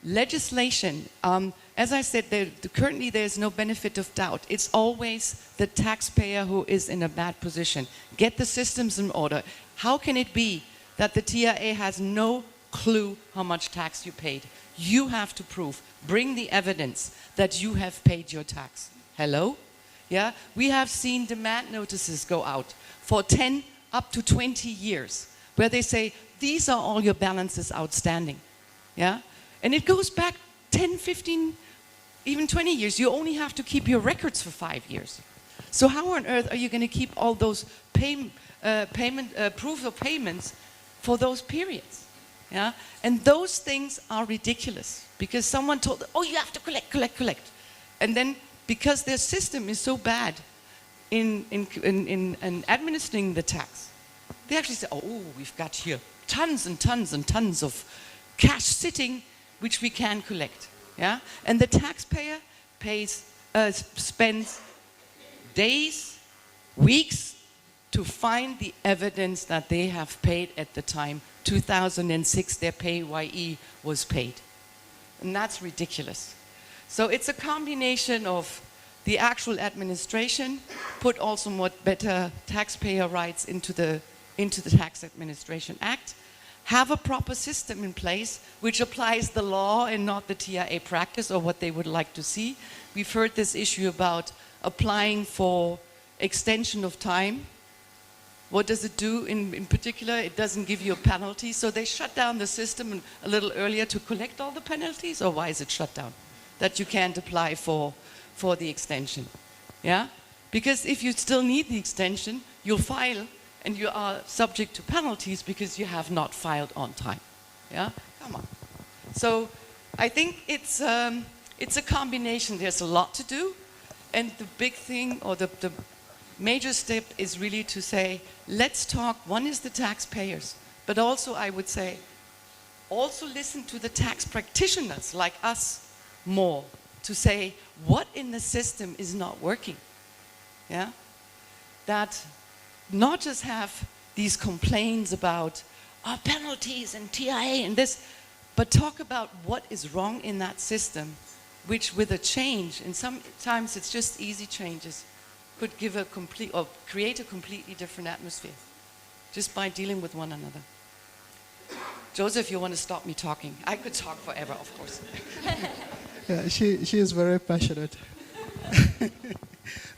legislation. As I said, currently there's no benefit of doubt. It's always the taxpayer who is in a bad position. Get the systems in order. How can it be that the TRA has no clue how much tax you paid? You have to prove, bring the evidence that you have paid your tax. Hello? Yeah? We have seen demand notices go out for 10 up to 20 years. where they say, these are all your balances outstanding. Yeah? And it goes back 10, 15, even 20 years. You only have to keep your records for 5 years. So how on earth are you going to keep all those proof of payments for those periods? Yeah? And those things are ridiculous because someone told them, oh, you have to collect, collect, collect. And then because their system is so bad in administering the tax, they actually say, oh, we've got here tons and tons and tons of cash sitting which we can collect. Yeah? And the taxpayer spends days, weeks to find the evidence that they have paid at the time 2006 their PAYE was paid. And that's ridiculous. So it's a combination of the actual administration, put also more better taxpayer rights into the Tax Administration Act, have a proper system in place which applies the law and not the TIA practice or what they would like to see. We've heard this issue about applying for extension of time. What does it do in particular? It doesn't give you a penalty, so they shut down the system a little earlier to collect all the penalties, or why is it shut down? That you can't apply for the extension, yeah? Because if you still need the extension, you'll file and you are subject to penalties because you have not filed on time, yeah? Come on. So I think it's a combination. There's a lot to do, and the big thing, or the major step is really to say, let's talk, one is the taxpayers, but also I would say, also listen to the tax practitioners like us more to say, what in the system is not working? Yeah? That not just have these complaints about penalties and TIA and this, but talk about what is wrong in that system, which with a change, and sometimes it's just easy changes, could give a complete, or create a completely different atmosphere, just by dealing with one another. Joseph, you want to stop me talking? I could talk forever, of course. Yeah, she is very passionate.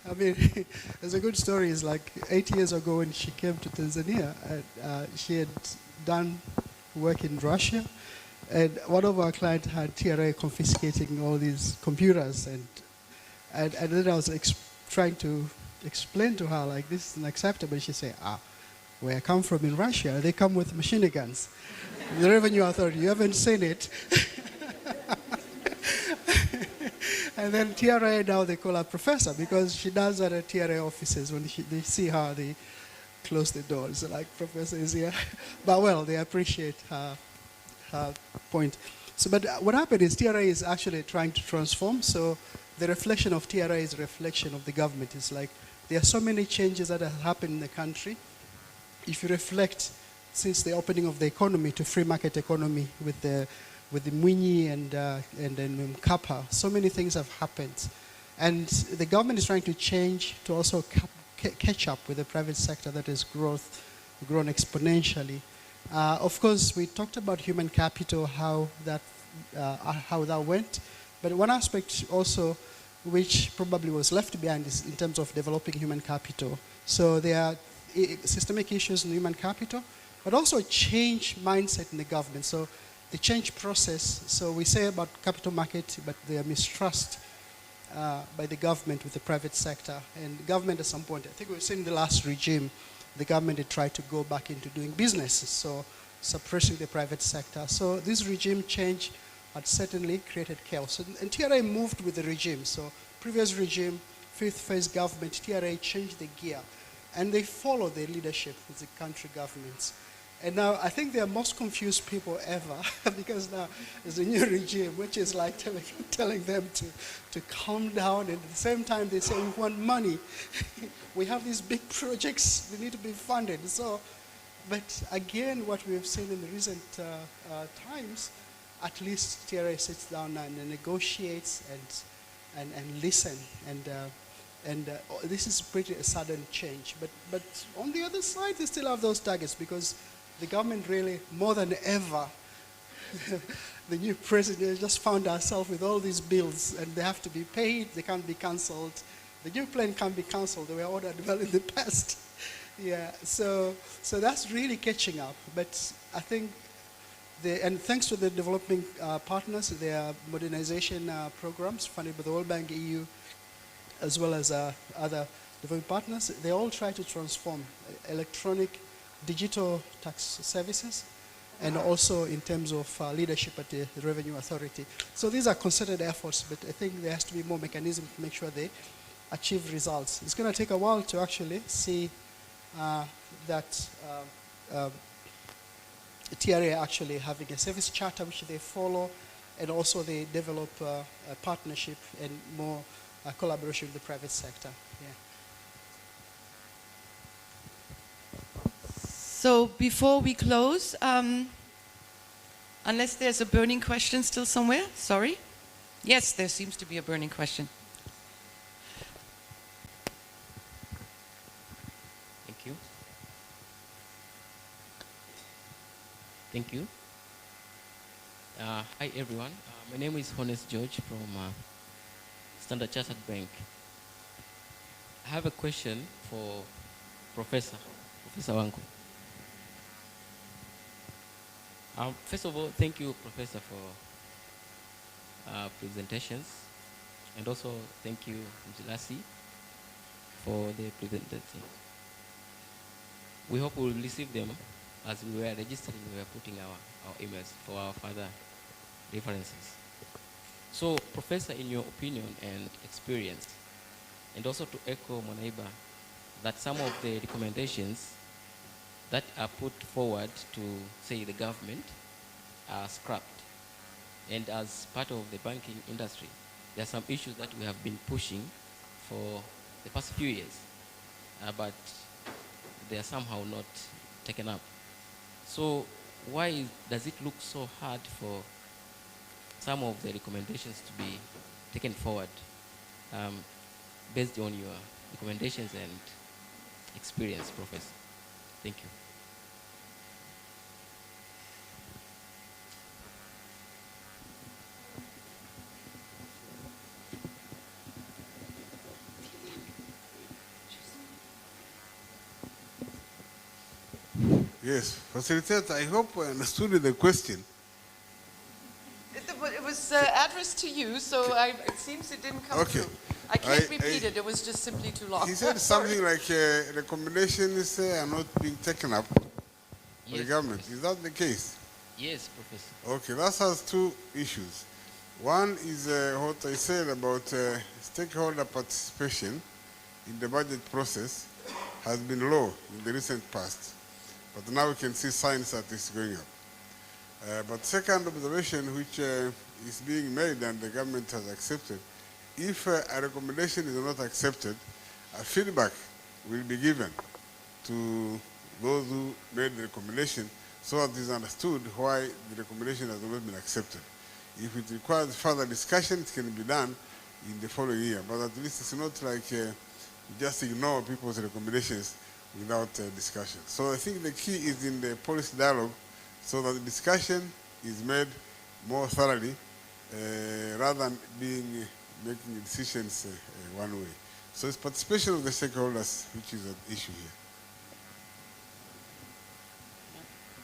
I mean, there's a good story. It's like 8 years ago when she came to Tanzania, she had done work in Russia, and one of our clients had TRA confiscating all these computers, and then I was trying to explain to her, like, this is unacceptable. She said, where I come from in Russia, they come with machine guns. The Revenue Authority, you haven't seen it. And then TRA, now they call her professor because she does that at TRA offices. When they see her, they close the doors, like, professor is here. But well, they appreciate her point. So, but what happened is TRA is actually trying to transform. So the reflection of TRA is a reflection of the government. It's like there are so many changes that have happened in the country. If you reflect since the opening of the economy to free market economy with the Mwinyi and then Mkapa, so many things have happened. And the government is trying to change to also catch up with the private sector that has grown exponentially. Of course, we talked about human capital, how that went. But one aspect also, which probably was left behind, is in terms of developing human capital. So there are systemic issues in human capital, but also a change mindset in the government. So the change process, so we say about capital market, but there are mistrust by the government with the private sector. And the government at some point, I think we've seen in the last regime, the government had tried to go back into doing business, so suppressing the private sector. So this regime change had certainly created chaos. And TRA moved with the regime. So previous regime, fifth phase government, TRA changed the gear. And they follow the leadership with the country governments. And now I think they are most confused people ever because now there's a new regime which is like telling them to calm down, and at the same time they say, we want money. We have these big projects, they need to be funded. So, but again, what we have seen in the recent times, at least TRA sits down and negotiates and listen, and this is pretty a sudden change. But on the other side, they still have those targets because the government really, more than ever, the new president just found herself with all these bills and they have to be paid, they can't be cancelled. The new plan can't be cancelled, they were ordered well in the past. Yeah, so that's really catching up. But I think, and thanks to the developing partners, there are modernization programs funded by the World Bank, EU, as well as other developing partners. They all try to transform electronic, digital tax services, and also in terms of leadership at the Revenue Authority. So these are concerted efforts, but I think there has to be more mechanism to make sure they achieve results. It's going to take a while to actually see that TRA actually having a service charter which they follow, and also they develop a partnership and more collaboration with the private sector. Yeah. So before we close, unless there's a burning question still somewhere, sorry. Yes, there seems to be a burning question. Thank you. Thank you. Hi everyone. My name is Honest George from Standard Chartered Bank. I have a question for Professor Wangu. First of all, thank you, Professor, for presentations, and also thank you, Mzilasi, for the presentation. We hope we will receive them as we were registering. We were putting our emails for our further references. So, Professor, in your opinion and experience, and also to echo Monaiba, that some of the recommendations that are put forward to, say, the government are scrapped. And as part of the banking industry, there are some issues that we have been pushing for the past few years, but they are somehow not taken up. So why does it look so hard for some of the recommendations to be taken forward based on your recommendations and experience, Professor? Thank you. Yes, facilitator, I hope I understood the question. It was addressed to you, so it seems it didn't come through. I can't repeat it. It was just simply too long. He said something like recommendations are not being taken up by the government. Is that the case? Yes, Professor. Okay, that has two issues. One is what I said about stakeholder participation in the budget process has been low in the recent past. But now we can see signs that it's going up. But second observation, which is being made and the government has accepted, if a recommendation is not accepted, a feedback will be given to those who made the recommendation so that it is understood why the recommendation has not been accepted. If it requires further discussion, it can be done in the following year. But at least it's not like you just ignore people's recommendations without discussion. So I think the key is in the policy dialogue so that the discussion is made more thoroughly rather than making decisions one way. So it's participation of the stakeholders which is an issue here.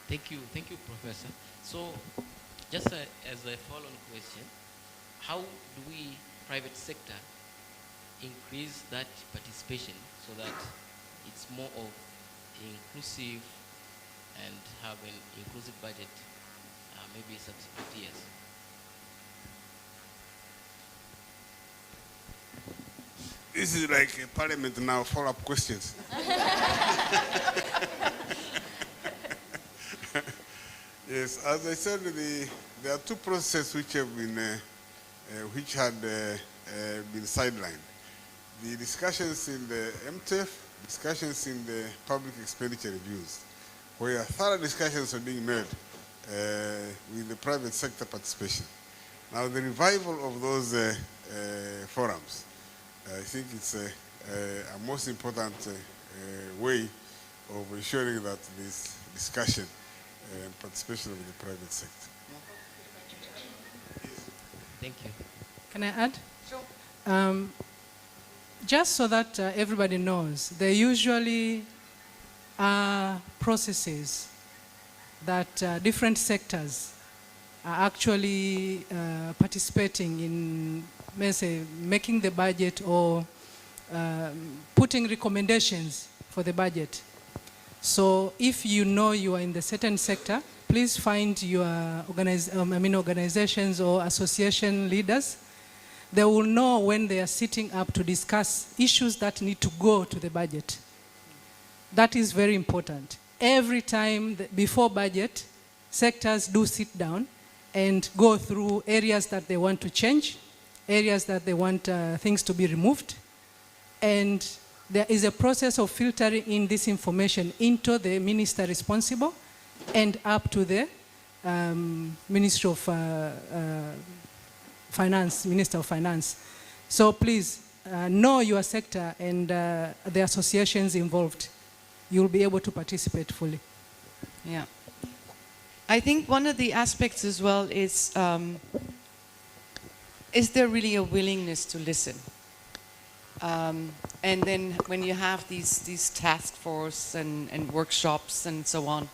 Thank you, Professor. So just as a follow-on question, how do we, private sector, increase that participation so that it's more of inclusive and have an inclusive budget, maybe subsequent years? This is like a parliament now, follow-up questions. Yes, as I said, there are two processes which have been, which had been sidelined. The discussions in the MTF, discussions in the public expenditure reviews, where thorough discussions are being made with the private sector participation. Now, the revival of those forums, I think it's a most important way of ensuring that this discussion and participation of the private sector. Thank you. Can I add? Sure. Just so that everybody knows, they usually are processes that different sectors are actually participating in, may say, making the budget or putting recommendations for the budget. So if you know you are in the certain sector, please find your organizations or association leaders. They will know when they are sitting up to discuss issues that need to go to the budget. That is very important. Every time before budget, sectors do sit down and go through areas that they want to change, areas that they want things to be removed. And there is a process of filtering in this information into the minister responsible and up to the Ministry of Finance, Minister of Finance. So please know your sector and the associations involved. You'll be able to participate fully. Yeah. I think one of the aspects as well is there really a willingness to listen? And then when you have these task force and workshops and so on,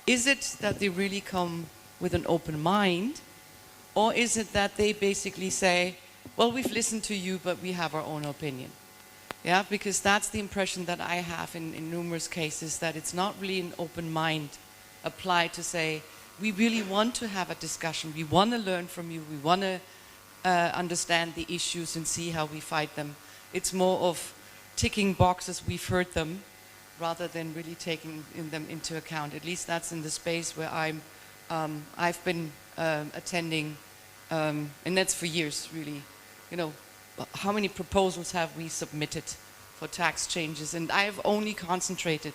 is it that they really come with an open mind, or is it that they basically say, well, we've listened to you, but we have our own opinion? Yeah, because that's the impression that I have in numerous cases, that it's not really an open mind applied to say, we really want to have a discussion, we want to learn from you, we want to understand the issues and see how we fight them. It's more of ticking boxes, we've heard them, rather than really taking them into account. At least that's in the space where I've been attending, and that's for years, really. You know, how many proposals have we submitted for tax changes? And I have only concentrated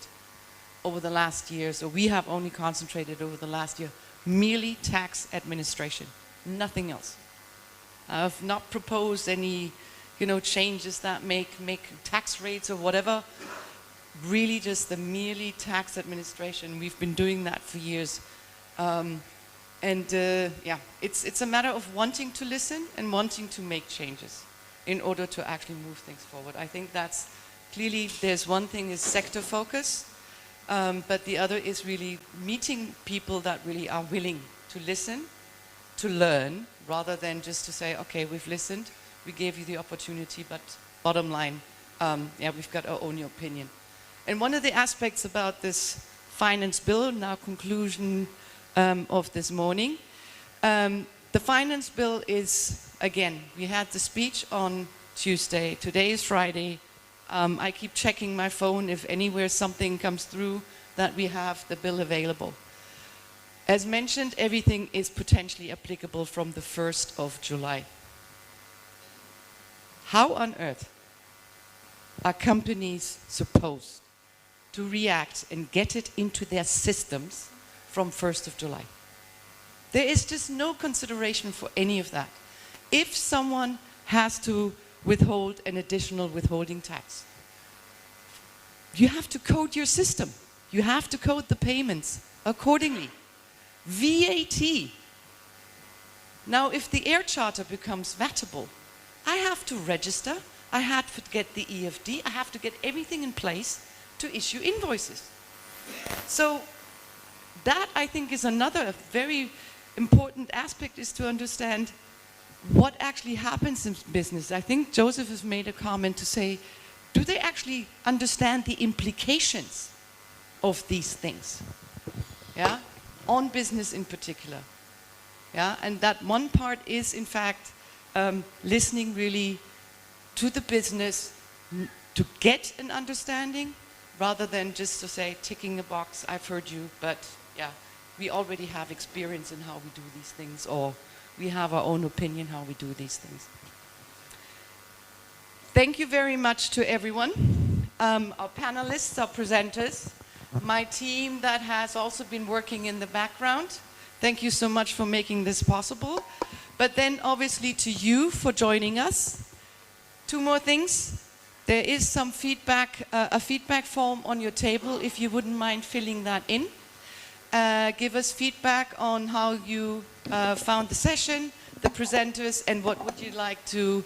over the last year, so we have only concentrated over the last year, merely tax administration, nothing else. I've not proposed any, you know, changes that make tax rates or whatever. Really just the merely tax administration. We've been doing that for years. Yeah, it's a matter of wanting to listen and wanting to make changes in order to actually move things forward. I think that's clearly, there's one thing is sector focus, but the other is really meeting people that really are willing to listen, to learn, rather than just to say, okay, we've listened, we gave you the opportunity, but bottom line, yeah, we've got our own opinion. And one of the aspects about this finance bill, now conclusion of this morning, the finance bill is, again, we had the speech on Tuesday, today is Friday. I keep checking my phone if anywhere something comes through that we have the bill available. As mentioned, everything is potentially applicable from the 1st of July. How on earth are companies supposed to react and get it into their systems from 1st of July? There is just no consideration for any of that. If someone has to withhold an additional withholding tax, you have to code your system. You have to code the payments accordingly. VAT. Now, if the air charter becomes VATable, I have to register, I have to get the EFD, I have to get everything in place to issue invoices. So that, I think, is another very important aspect, is to understand what actually happens in business. I think Joseph has made a comment to say, do they actually understand the implications of these things? Yeah, on business in particular. Yeah, and that one part is, in fact, listening really to the business to get an understanding, rather than just to say, ticking a box, I've heard you, but yeah, we already have experience in how we do these things, or we have our own opinion how we do these things. Thank you very much to everyone, our panelists, our presenters, my team that has also been working in the background. Thank you so much for making this possible. But then obviously to you for joining us. Two more things. There is some feedback, a feedback form on your table, if you wouldn't mind filling that in. Give us feedback on how you found the session, the presenters, and what would you like to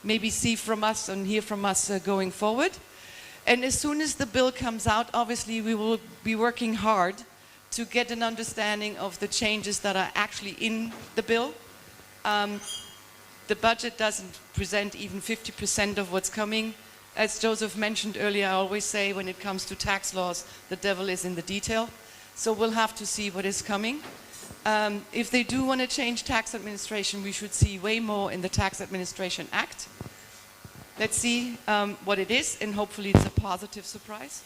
maybe see from us and hear from us going forward. And as soon as the bill comes out, obviously we will be working hard to get an understanding of the changes that are actually in the bill. The budget doesn't present even 50% of what's coming. As Joseph mentioned earlier, I always say when it comes to tax laws, the devil is in the detail. So we'll have to see what is coming. If they do want to change tax administration, we should see way more in the Tax Administration Act. Let's see what it is, and hopefully it's a positive surprise.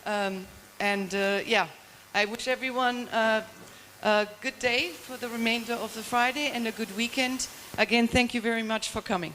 Yeah, I wish everyone a good day for the remainder of the Friday and a good weekend. Again, thank you very much for coming.